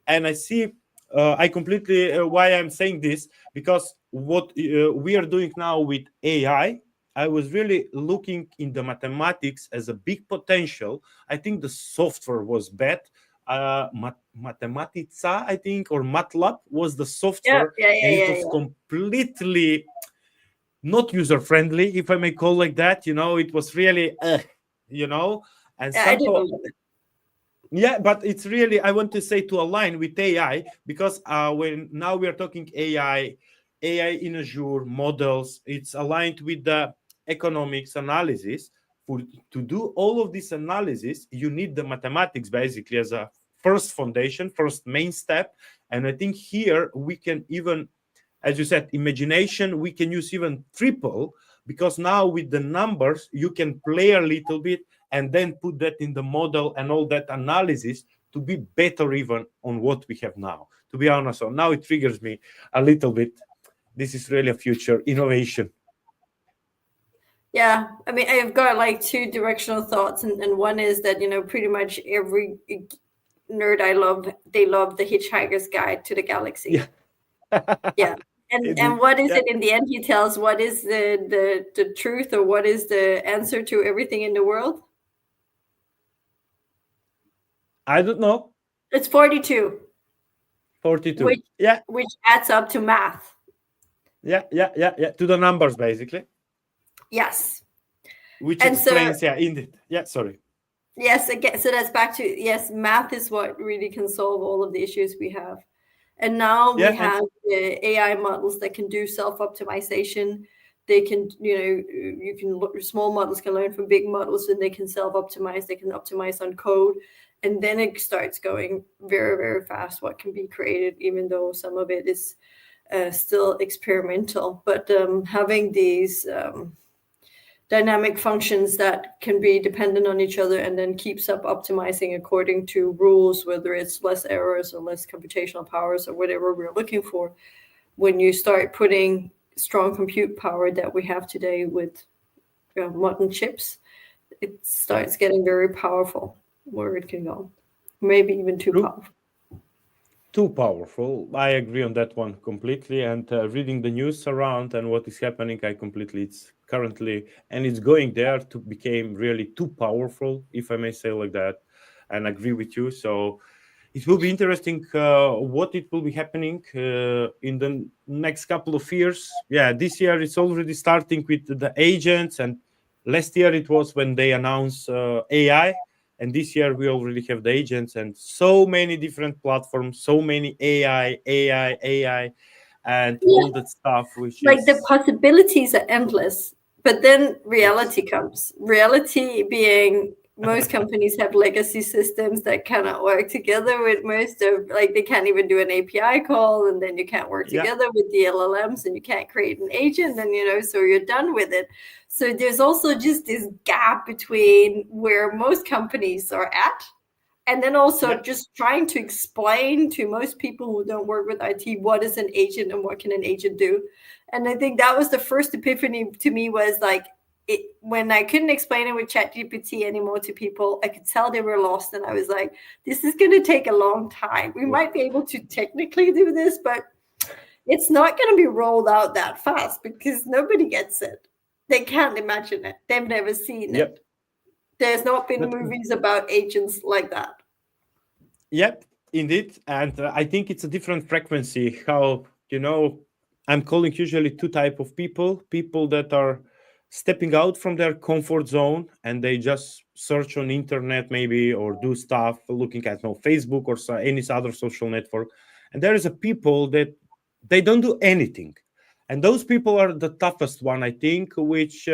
And I see, I completely, why I'm saying this, because what we are doing now with AI, I was really looking in the mathematics as a big potential. I think the software was bad. Mathematica, I think, or MATLAB was the software, and it was completely not user-friendly, if I may call like that. It was really, and somehow, but it's really, I want to say, to align with AI, because when now we are talking AI in Azure models, it's aligned with the economics analysis. To do all of this analysis, you need the mathematics basically as a first foundation, first main step. And I think here we can even, as you said, imagination, we can use even triple, because now with the numbers, you can play a little bit and then put that in the model and all that analysis to be better even on what we have now. To be honest, so now it triggers me a little bit. This is really a future innovation. Yeah, I mean, I've got like two directional thoughts, and one is that, pretty much every nerd I love, they love the Hitchhiker's Guide to the Galaxy. Yeah. And what is it in the end? He tells what is the truth, or what is the answer to everything in the world? I don't know. It's 42. 42. Which adds up to math. Yeah. To the numbers, basically. Yes. Which explains, indeed. Yeah, sorry. Yes, again, so that's back to, math is what really can solve all of the issues we have. And now we have the AI models that can do self-optimization. They can, small models can learn from big models, and they can self-optimize. They can optimize on code. And then it starts going very, very fast, what can be created, even though some of it is still experimental. But having these dynamic functions that can be dependent on each other, and then keeps up optimizing according to rules, whether it's less errors or less computational powers or whatever we're looking for. When you start putting strong compute power that we have today with modern chips, it starts getting very powerful where it can go. Maybe even too powerful. Too powerful. I agree on that one completely. And reading the news around and what is happening, it's currently, and it's going there to become really too powerful, if I may say like that, and agree with you. So it will be interesting what it will be happening in the next couple of years. Yeah, this year it's already starting with the agents, and last year it was when they announced AI. And this year we already have the agents and so many different platforms, so many AI. and all that stuff, which like the is possibilities are endless, but then reality comes. Reality being most companies have legacy systems that cannot work together with most of, like, they can't even do an API call, and then you can't work yeah, together with the LLMs, and you can't create an agent, and so you're done with it. So there's also just this gap between where most companies are at, and then also yeah, just trying to explain to most people who don't work with IT what is an agent and what can an agent do. And I think that was the first epiphany to me, was like, when I couldn't explain it with ChatGPT anymore to people, I could tell they were lost. And I was like, this is going to take a long time. We might be able to technically do this, but it's not going to be rolled out that fast because nobody gets it. They can't imagine it. They've never seen yep. it. There's not been But movies about agents like that. yep, indeed. And I think it's a different frequency. How, I'm calling usually two type of people that are stepping out from their comfort zone and they just search on internet maybe or do stuff looking at Facebook or any other social network. And there is a people that they don't do anything. And those people are the toughest one, I think, which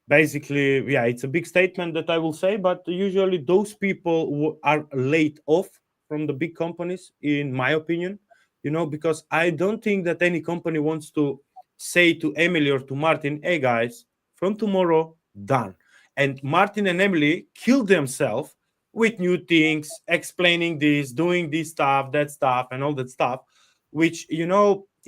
basically, yeah, it's a big statement that I will say, but usually those people who are laid off from the big companies, in my opinion, because I don't think that any company wants to say to Emily or to Martin, hey guys, from tomorrow, done. And Martin and Emily kill themselves with new things, explaining this, doing this stuff, that stuff, and all that stuff, which,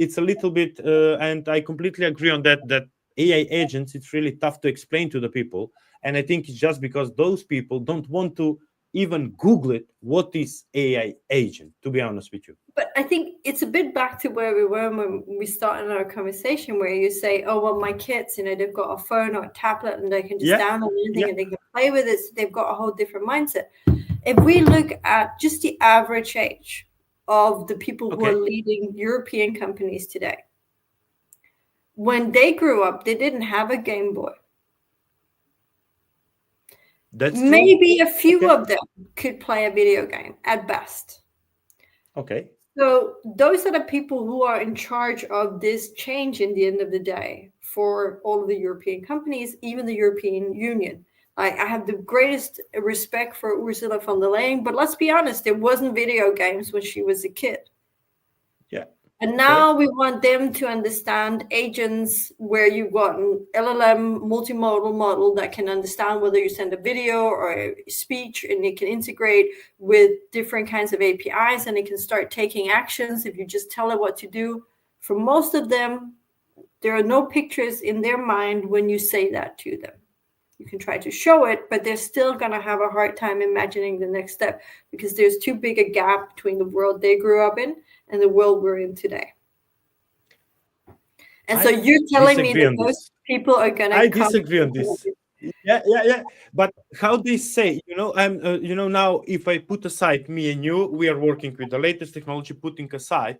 it's a little bit, and I completely agree on that AI agents, it's really tough to explain to the people. And I think it's just because those people don't want to even Google it. What is AI agent, to be honest with you? But I think it's a bit back to where we were when we started our conversation, where you say, oh, well, my kids, they've got a phone or a tablet and they can just Yeah. download anything Yeah. and they can play with it. So they've got a whole different mindset. If we look at just the average age of the people who are Okay. leading European companies today, when they grew up, they didn't have a Game Boy. That's true. Maybe a few Okay. of them could play a video game at best. Okay. So those are the people who are in charge of this change in the end of the day for all of the European companies, even the European Union. I have the greatest respect for Ursula von der Leyen, but let's be honest, there wasn't video games when she was a kid. Yeah. And now we want them to understand agents, where you've got an LLM multimodal model that can understand whether you send a video or a speech, and it can integrate with different kinds of APIs, and it can start taking actions if you just tell it what to do. For most of them, there are no pictures in their mind when you say that to them. You can try to show it, but they're still going to have a hard time imagining the next step because there's too big a gap between the world they grew up in and the world we're in today. And so you're telling me that those people are going to I disagree on this. Yeah. But how they say, I'm, now if I put aside me and you, we are working with the latest technology, putting aside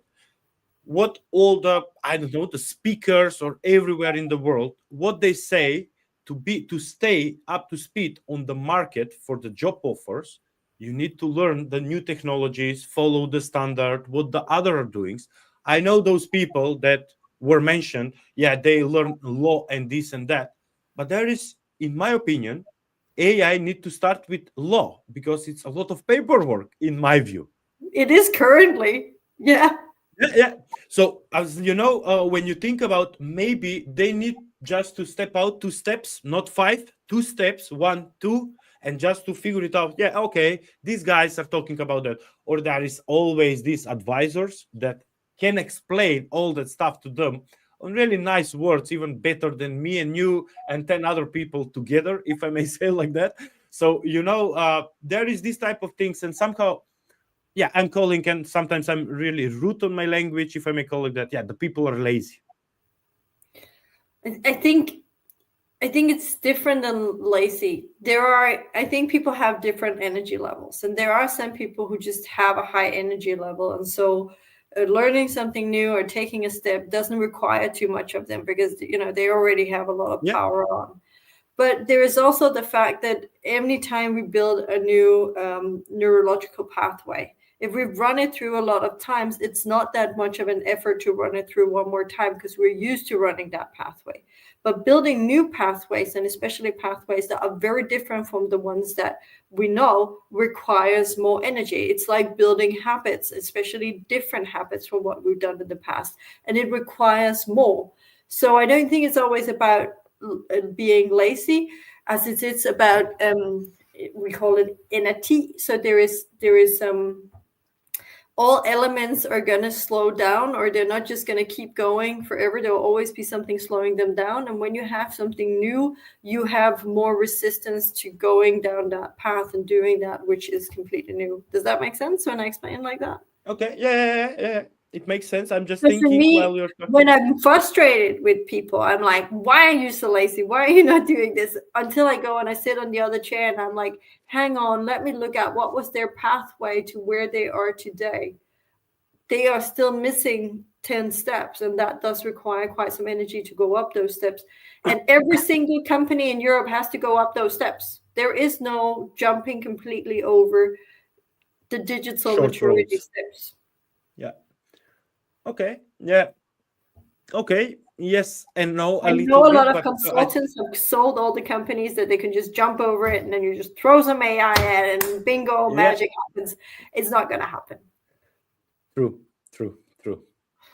what all the, I don't know, the speakers or everywhere in the world, what they say to stay up to speed on the market for the job offers, you need to learn the new technologies, follow the standard, what the other are doing. I know those people that were mentioned, yeah, they learn law and this and that, but there is, in my opinion, AI need to start with law because it's a lot of paperwork, in my view. It is currently, yeah. Yeah. So, as you know, when you think about, maybe they need just to step out 2 steps, not 5, 2 steps, 1, 2, and just to figure it out. Yeah, okay, these guys are talking about that. Or there is always these advisors that can explain all that stuff to them on really nice words, even better than me and you and 10 other people together, if I may say like that. So, there is this type of things, and somehow, yeah, I'm calling, and sometimes I'm really rude on my language, if I may call it that. Yeah, the people are lazy. I think it's different than lazy. I think people have different energy levels, and there are some people who just have a high energy level, and so learning something new or taking a step doesn't require too much of them because they already have a lot of power on. But there is also the fact that any time we build a new neurological pathway, If we've run it through a lot of times, it's not that much of an effort to run it through one more time because we're used to running that pathway. But building new pathways, and especially pathways that are very different from the ones that we know, requires more energy. It's like building habits, especially different habits from what we've done in the past, and it requires more. So I don't think it's always about being lazy, as it is about we call it NT. So there is all elements are going to slow down, or they're not just going to keep going forever. There will always be something slowing them down. And when you have something new, you have more resistance to going down that path and doing that, which is completely new. Does that make sense when I explain like that? Okay. Yeah. It makes sense. I'm just But for thinking while me, you're talking. when I'm frustrated with people, I'm like, why are you so lazy? Why are you not doing this? Until I go and I sit on the other chair and I'm like, hang on, let me look at what was their pathway to where they are today. They are still missing 10 steps, and that does require quite some energy to go up those steps. And every single company in Europe has to go up those steps. There is no jumping completely over the digital Short maturity roads. steps. Yeah. Okay. Yeah. Okay. Yes and no I a know little a lot bit, of but consultants have sold all the companies that they can just jump over it and then you just throw some AI at it and bingo, yeah. magic happens. It's not going to happen. True.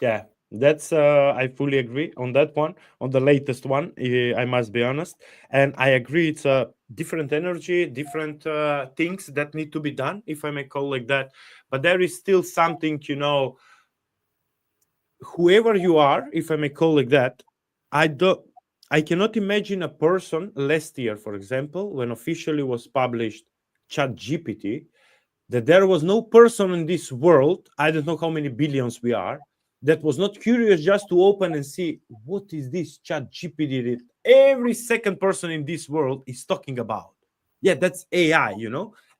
Yeah, that's I fully agree on that one. On the latest one, I must be honest, and I agree. It's a different energy, different things that need to be done, if I may call like that. But there is still something, whoever you are, if I may call like that. I cannot imagine a person last year, for example, when officially was published ChatGPT, that there was no person in this world, I don't know how many billions we are, that was not curious just to open and see what is this chat GPT that every second person in this world is talking about. Yeah, that's AI.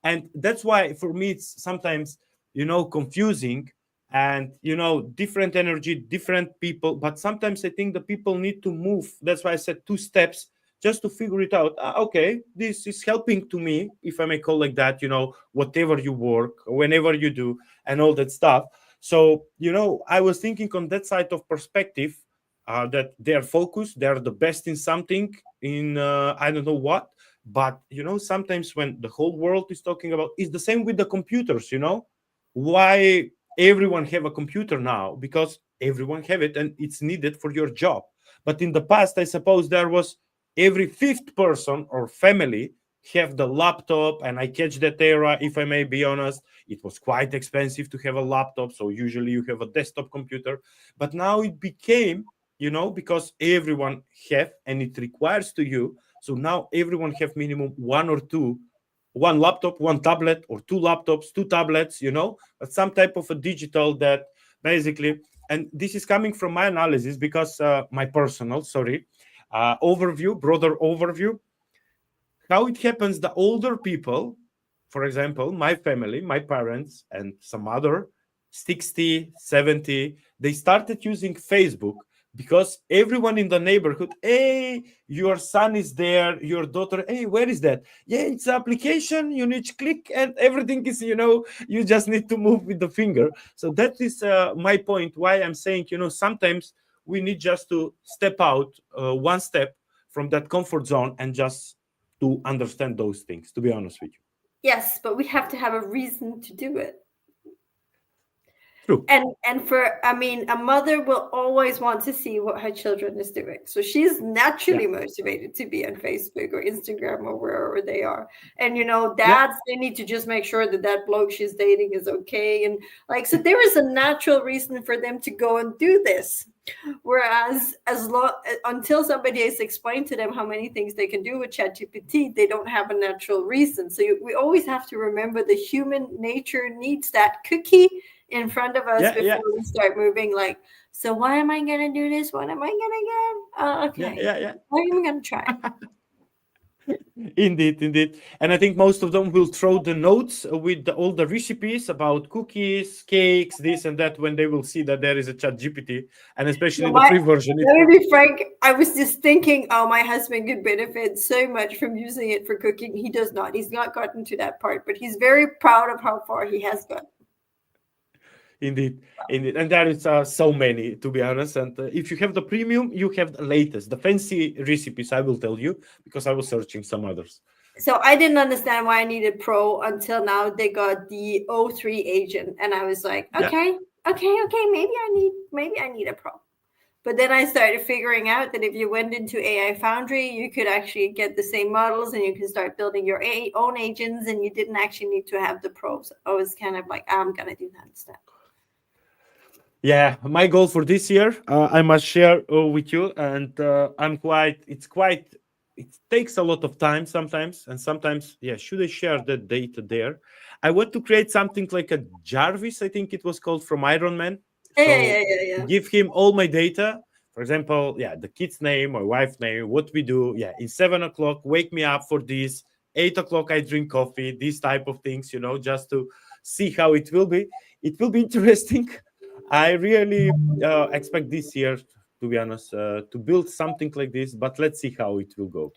And that's why for me it's sometimes, confusing, and different energy, different people. But sometimes I think the people need to move. That's why I said 2 steps, just to figure it out. Okay, this is helping to me, if I may call like that, whatever you work, whenever you do, and all that stuff. So, I was thinking on that side of perspective, that they are focused, they are the best in something, in I don't know what. But sometimes when the whole world is talking about, it's the same with the computers. Why everyone have a computer now? Because everyone have it and it's needed for your job. But in the past, I suppose there was every fifth person or family have the laptop, and I catch that era, if I may be honest. It was quite expensive to have a laptop, so usually you have a desktop computer. But now it became, because everyone have, and it requires to you. So now everyone have minimum one or two, one laptop, one tablet, or two laptops, two tablets, but some type of a digital that basically. And this is coming from my analysis, because my personal, broader overview, how it happens. The older people, for example, my family, my parents, and some other 60, 70, they started using Facebook because everyone in the neighborhood, hey, your son is there, your daughter, hey, where is that? Yeah, it's an application, you need to click, and everything is, you just need to move with the finger. So that is my point, why I'm saying, sometimes we need just to step out one step from that comfort zone and just to understand those things, to be honest with you. Yes, but we have to have a reason to do it. True. And a mother will always want to see what her children is doing. So she's naturally motivated to be on Facebook or Instagram or wherever they are. And dads, they need to just make sure that that bloke she's dating is okay. And so there is a natural reason for them to go and do this. Whereas until somebody has explained to them how many things they can do with ChatGPT, they don't have a natural reason. So we always have to remember the human nature needs that cookie in front of us before we start moving. So why am I going to do this? What am I going to get? Okay. Yeah. What am I going to try? Indeed. And I think most of them will throw the notes with all the recipes about cookies, cakes, this and that, when they will see that there is a chat GPT, and especially the free version. Let me be frank, I was just thinking, my husband could benefit so much from using it for cooking. He does not. He's not gotten to that part, but he's very proud of how far he has gotten. Indeed, indeed, and there is so many, to be honest. And if you have the premium, you have the latest, the fancy recipes. I will tell you because I was searching some others. So I didn't understand why I needed Pro until now. They got the O3 agent, and I was like, Yeah, okay, maybe I need a Pro. But then I started figuring out that if you went into AI Foundry, you could actually get the same models and you can start building your own agents, and you didn't actually need to have the pros. I was kind of like, I'm going to do that instead. yeah. My goal for this year, I must share with you, and it takes a lot of time sometimes, and sometimes, yeah. Should I share that data there? I want to create something like a Jarvis, I think it was called, from Iron Man. So Yeah. give him all my data. For example, yeah, the kid's name, my wife's name, what we do. Yeah, in 7 o'clock, wake me up for this. 8 o'clock, I drink coffee. These type of things, just to see how it will be. It will be interesting. I really expect this year, to be honest, to build something like this. But let's see how it will go.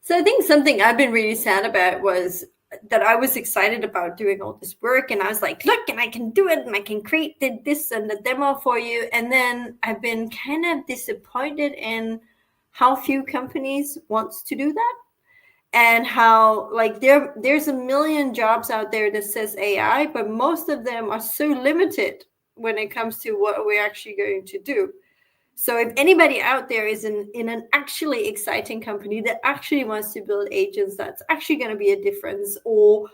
So I think something I've been really sad about was that I was excited about doing all this work, and I was like, look, and I can do it, and I can create this and the demo for you. And then I've been kind of disappointed in how few companies wants to do that, and how like there's a million jobs out there that says AI, but most of them are so limited when it comes to what we're actually going to do. So if anybody out there is in an actually exciting company that actually wants to build agents that's actually going to be a difference, or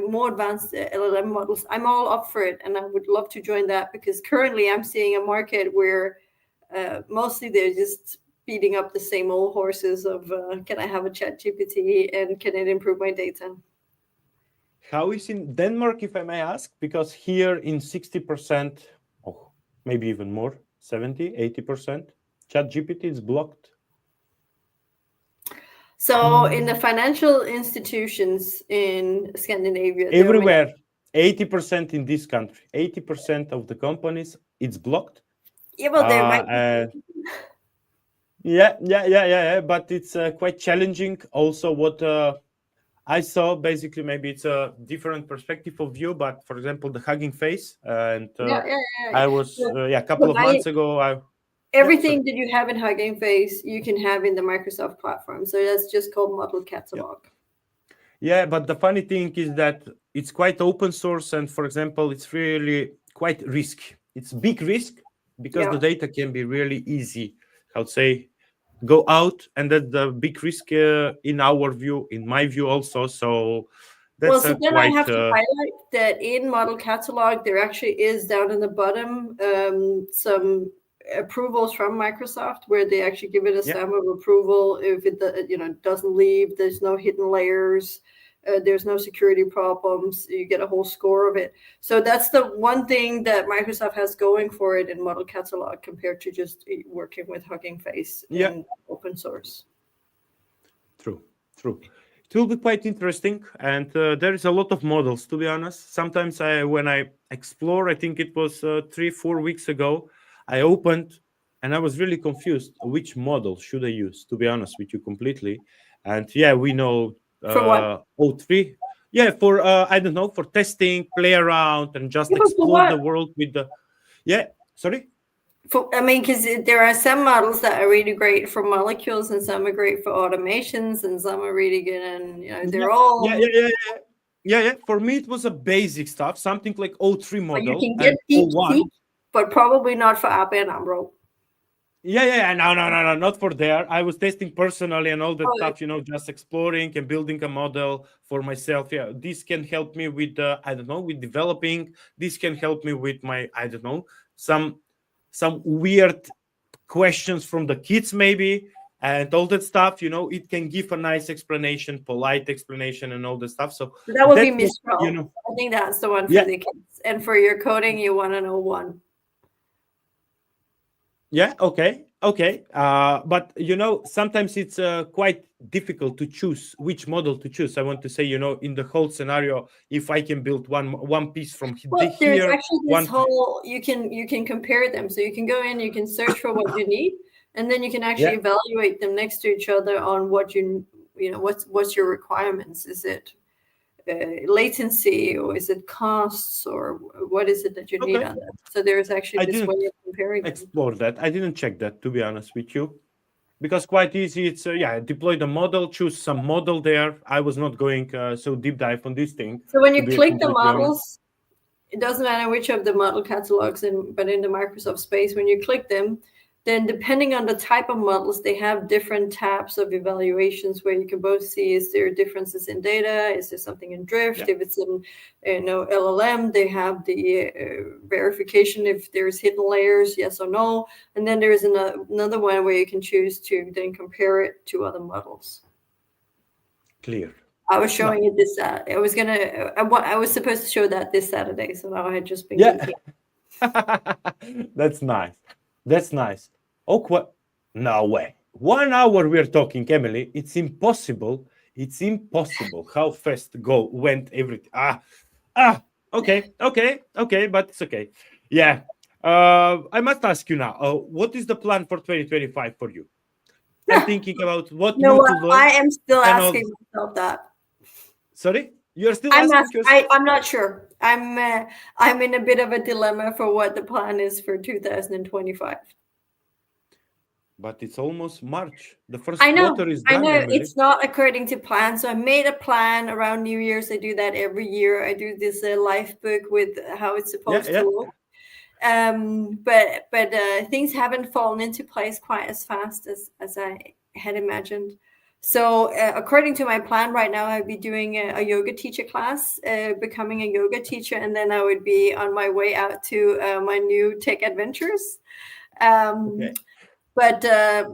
more advanced LLM models, I'm all up for it, and I would love to join that, because currently I'm seeing a market where mostly they're just beating up the same old horses of can I have a chat GPT and can it improve my data? How is in Denmark, if I may ask? Because here in 60%, oh, maybe even more, 70, 80%, ChatGPT is blocked. So in the financial institutions in Scandinavia, everywhere, 80% in this country, 80% of the companies, it's blocked. Yeah, well, there might be. Yeah. But it's quite challenging. Also, what I saw, basically, maybe it's a different perspective of view. But for example, the Hugging Face, and I was a couple of months ago. Everything that you have in Hugging Face, you can have in the Microsoft platform. So that's just called Model Catalog. Yeah, but the funny thing is that it's quite open source, and for example, it's really quite risky. It's big risk because the data can be really easy, I would say, go out, and that's the big risk in our view, in my view also. So that's then I have to highlight that in Model Catalog, there actually is down in the bottom some approvals from Microsoft where they actually give it a stamp of approval. If it doesn't leave, there's no hidden layers, there's no security problems, you get a whole score of it. So that's the one thing that Microsoft has going for it in Model Catalog compared to just working with Hugging Face in open source. True. It will be quite interesting, and there is a lot of models, to be honest. Sometimes when I explore, I think it was 3-4 weeks ago, I opened and I was really confused. Which model should I use, to be honest with you completely? And we know for what? O3. Yeah, for I don't know, for testing, play around, and just explore the world with the. Yeah, sorry. Because there are some models that are really great for molecules, and some are great for automations, and some are really good, and they're all. Yeah. For me, it was a basic stuff, something like O3 model. But you can get DeepSeek, but probably not for ABN AMRO. Yeah. No, not for there. I was testing personally and all that stuff, just exploring and building a model for myself. Yeah, this can help me with, with developing. This can help me with my, some weird questions from the kids maybe, and all that stuff. It can give a nice explanation, polite explanation, and all the stuff. So that would be Mistral. I think that's the one for the kids. And for your coding, you want to know one. Yeah, okay. But sometimes it's quite difficult to choose which model to choose. I want to say, in the whole scenario, if I can build one piece from there's actually this whole, you can compare them. So you can go in, you can search for what you need, and then you can actually evaluate them next to each other on what what's your requirements. Is it latency, or is it costs, or what is it that you need Okay. on that? So there's actually I this way didn't of comparing them. explore that. I didn't check that, to be honest with you, because quite easy. It's deploy the model, choose some model there. I was not going so deep dive on this thing, So when to you be click the completely honest. models, it doesn't matter which of the model catalogs, but in the Microsoft space, when you click them, then depending on the type of models, they have different tabs of evaluations where you can both see, is there differences in data? Is there something in drift? Yeah. If it's in LLM, they have the verification if there's hidden layers, yes or no. And then there's another one where you can choose to then compare it to other models. Clear. I was showing it this. I was supposed to show that this Saturday, so now I had just been Yeah. thinking. That's nice. That's nice. Okay. No way. 1 hour we're talking, Emily. It's impossible. It's impossible how fast went everything. Okay. But it's okay. Yeah. I must ask you now. What is the plan for 2025 for you? I'm thinking about what You know new what? to learn I am still and all. asking myself that. Sorry, you're still asking yourself. I'm not sure. I'm in a bit of a dilemma for what the plan is for 2025. But it's almost March. The first I know, quarter is done, Emily. it's not according to plan. So I made a plan around New Year's. I do that every year. I do this life book with how it's supposed to Yeah. look. But things haven't fallen into place quite as fast as I had imagined. So according to my plan right now, I'd be doing a yoga teacher class, becoming a yoga teacher, and then I would be on my way out to my new tech adventures. Okay. But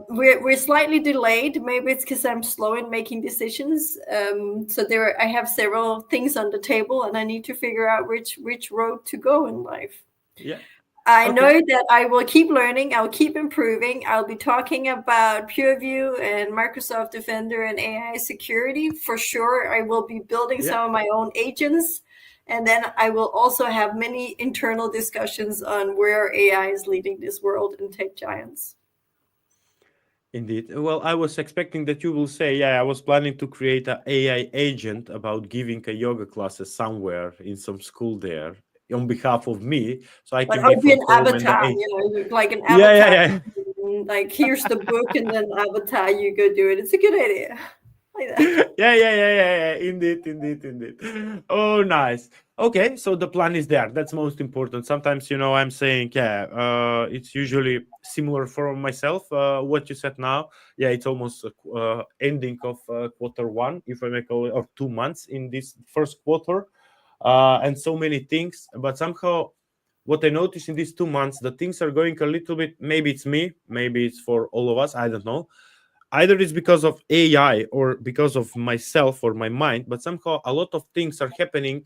we're slightly delayed. Maybe it's because I'm slow in making decisions. So I have several things on the table, and I need to figure out which road to go in life. Yeah. I Okay. know that I will keep learning. I'll keep improving. I'll be talking about PureView and Microsoft Defender and AI security for sure. I will be building Yeah. some of my own agents. And then I will also have many internal discussions on where AI is leading this world and tech giants. Indeed. Well, I was expecting that you will say, I was planning to create an AI agent about giving a yoga classes somewhere in some school there on behalf of me, so I Like can I be would be from an home and the avatar, age. like an Yeah, avatar. yeah. Like here's the book, and then avatar, you go do it. It's a good idea. Like that. Yeah. Indeed. Oh, nice. Okay, so the plan is there. That's most important. Sometimes, I'm saying, it's usually similar for myself. What you said now, it's almost ending of quarter one, if I may call it, or 2 months in this first quarter, and so many things. But somehow, what I noticed in these 2 months, the things are going a little bit. Maybe it's me, maybe it's for all of us. I don't know, either it's because of AI or because of myself or my mind, but somehow a lot of things are happening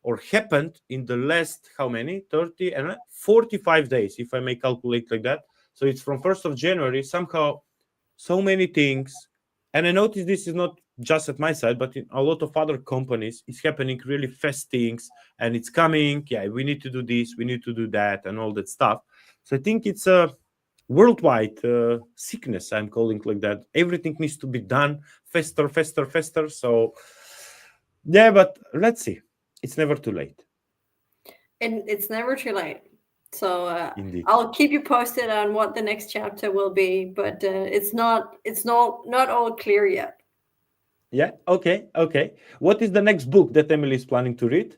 or happened in the last how many 30 and 45 days, if I may calculate like that. So it's from 1st of January, somehow so many things. And I notice this is not just at my side, but in a lot of other companies, it's happening really fast things, and it's coming. We need to do this, we need to do that, and all that stuff. So I think it's a worldwide sickness, I'm calling like that. Everything needs to be done faster. So but let's see. It's never too late. And it's never too late. So Indeed. I'll keep you posted on what the next chapter will be, but it's not all clear yet. Okay. What is the next book that Emily is planning to read?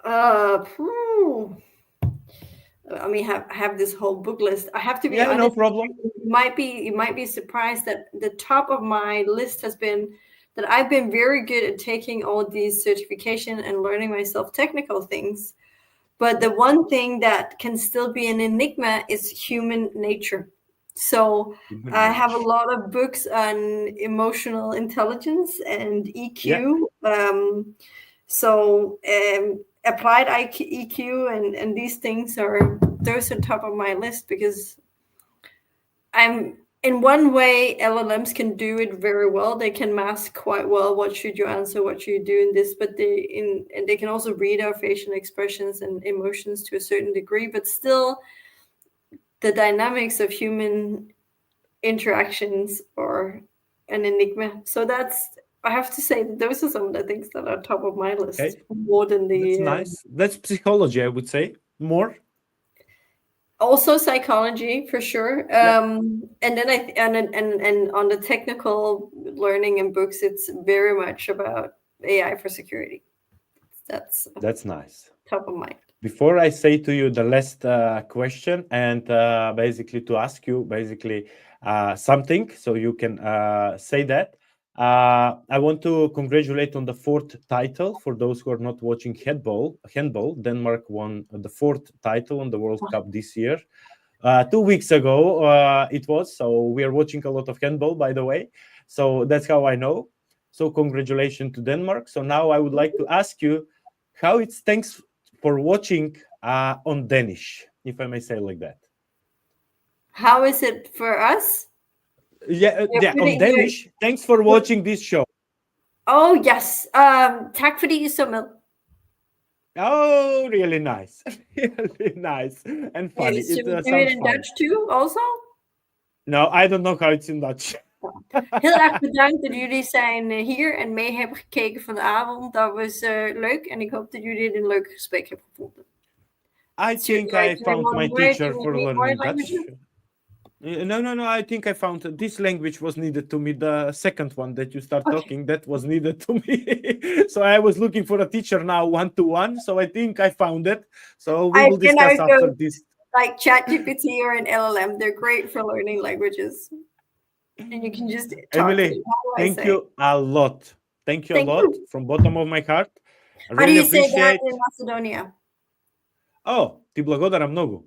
I mean, have this whole book list. I have to be No honest. problem. You might be surprised that the top of my list has been that I've been very good at taking all these certification and learning myself technical things. But the one thing that can still be an enigma is human nature. So I have a lot of books on emotional intelligence and EQ. Applied EQ and these things those are top of my list because I'm in one way LLMs can do it very well. They can mask quite well what should you answer, what should you do in this, but and they can also read our facial expressions and emotions to a certain degree, but still the dynamics of human interactions are an enigma. So I have to say that those are some of the things that are top of my list, Okay, more than that's the nice. That's psychology, I would say. More. also psychology for sure. Yeah, And then and on the technical learning and books, it's very much about AI for security. That's that's nice. top of mind. Before I say to you the last question, and basically to ask you basically something, so you can say that. I want to congratulate on the fourth title. For those who are not watching handball, Denmark won the fourth title on the World Cup this year. 2 weeks ago it was. So we are watching a lot of handball, by the way. So that's how I know. So congratulations to Denmark. So now I would like to ask you how it's thanks for watching on Danish, if I may say like that. How is it for us? Yeah, on Danish. Thanks for watching this show. Oh yes. Tak fordi I så med. Oh, really nice, really nice and funny. Should we It do it sounds in fun. Dutch too? Also. No, I don't know how it's in Dutch. Heel erg bedankt dat jullie zijn hier en mee hebben gekeken vanavond. Dat was leuk en ik hoop dat jullie het een leuk gesprek hebben gevonden. I think I found my teacher for learning Dutch. Languages? No. I think I found this language was needed to me. The second one that you start talking, that was needed to me. So I was looking for a teacher now, 1-to-1. So I think I found it. So we will discuss after this. Like ChatGPT or an LLM, they're great for learning languages. And you can just talk Emilie, thank you a lot. Thank you a lot from bottom of my heart. I really How do you appreciate. say that in Macedonia? Oh, ti благодарам много.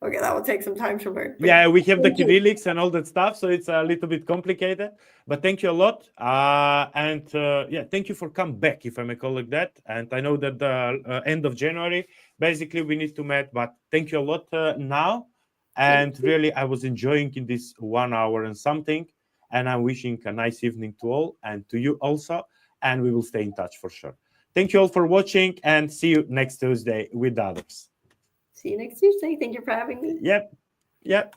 Okay, that will take some time to learn. Yeah, we have the Kyrillics and all that stuff, so it's a little bit complicated. But thank you a lot, yeah, thank you for coming back, if I may call it that. And I know that the end of January, basically, we need to meet. But thank you a lot now, and really, I was enjoying in this 1 hour and something. And I'm wishing a nice evening to all and to you also. And we will stay in touch for sure. Thank you all for watching, and see you next Tuesday with others. See you next Tuesday. Thank you for having me. Yep.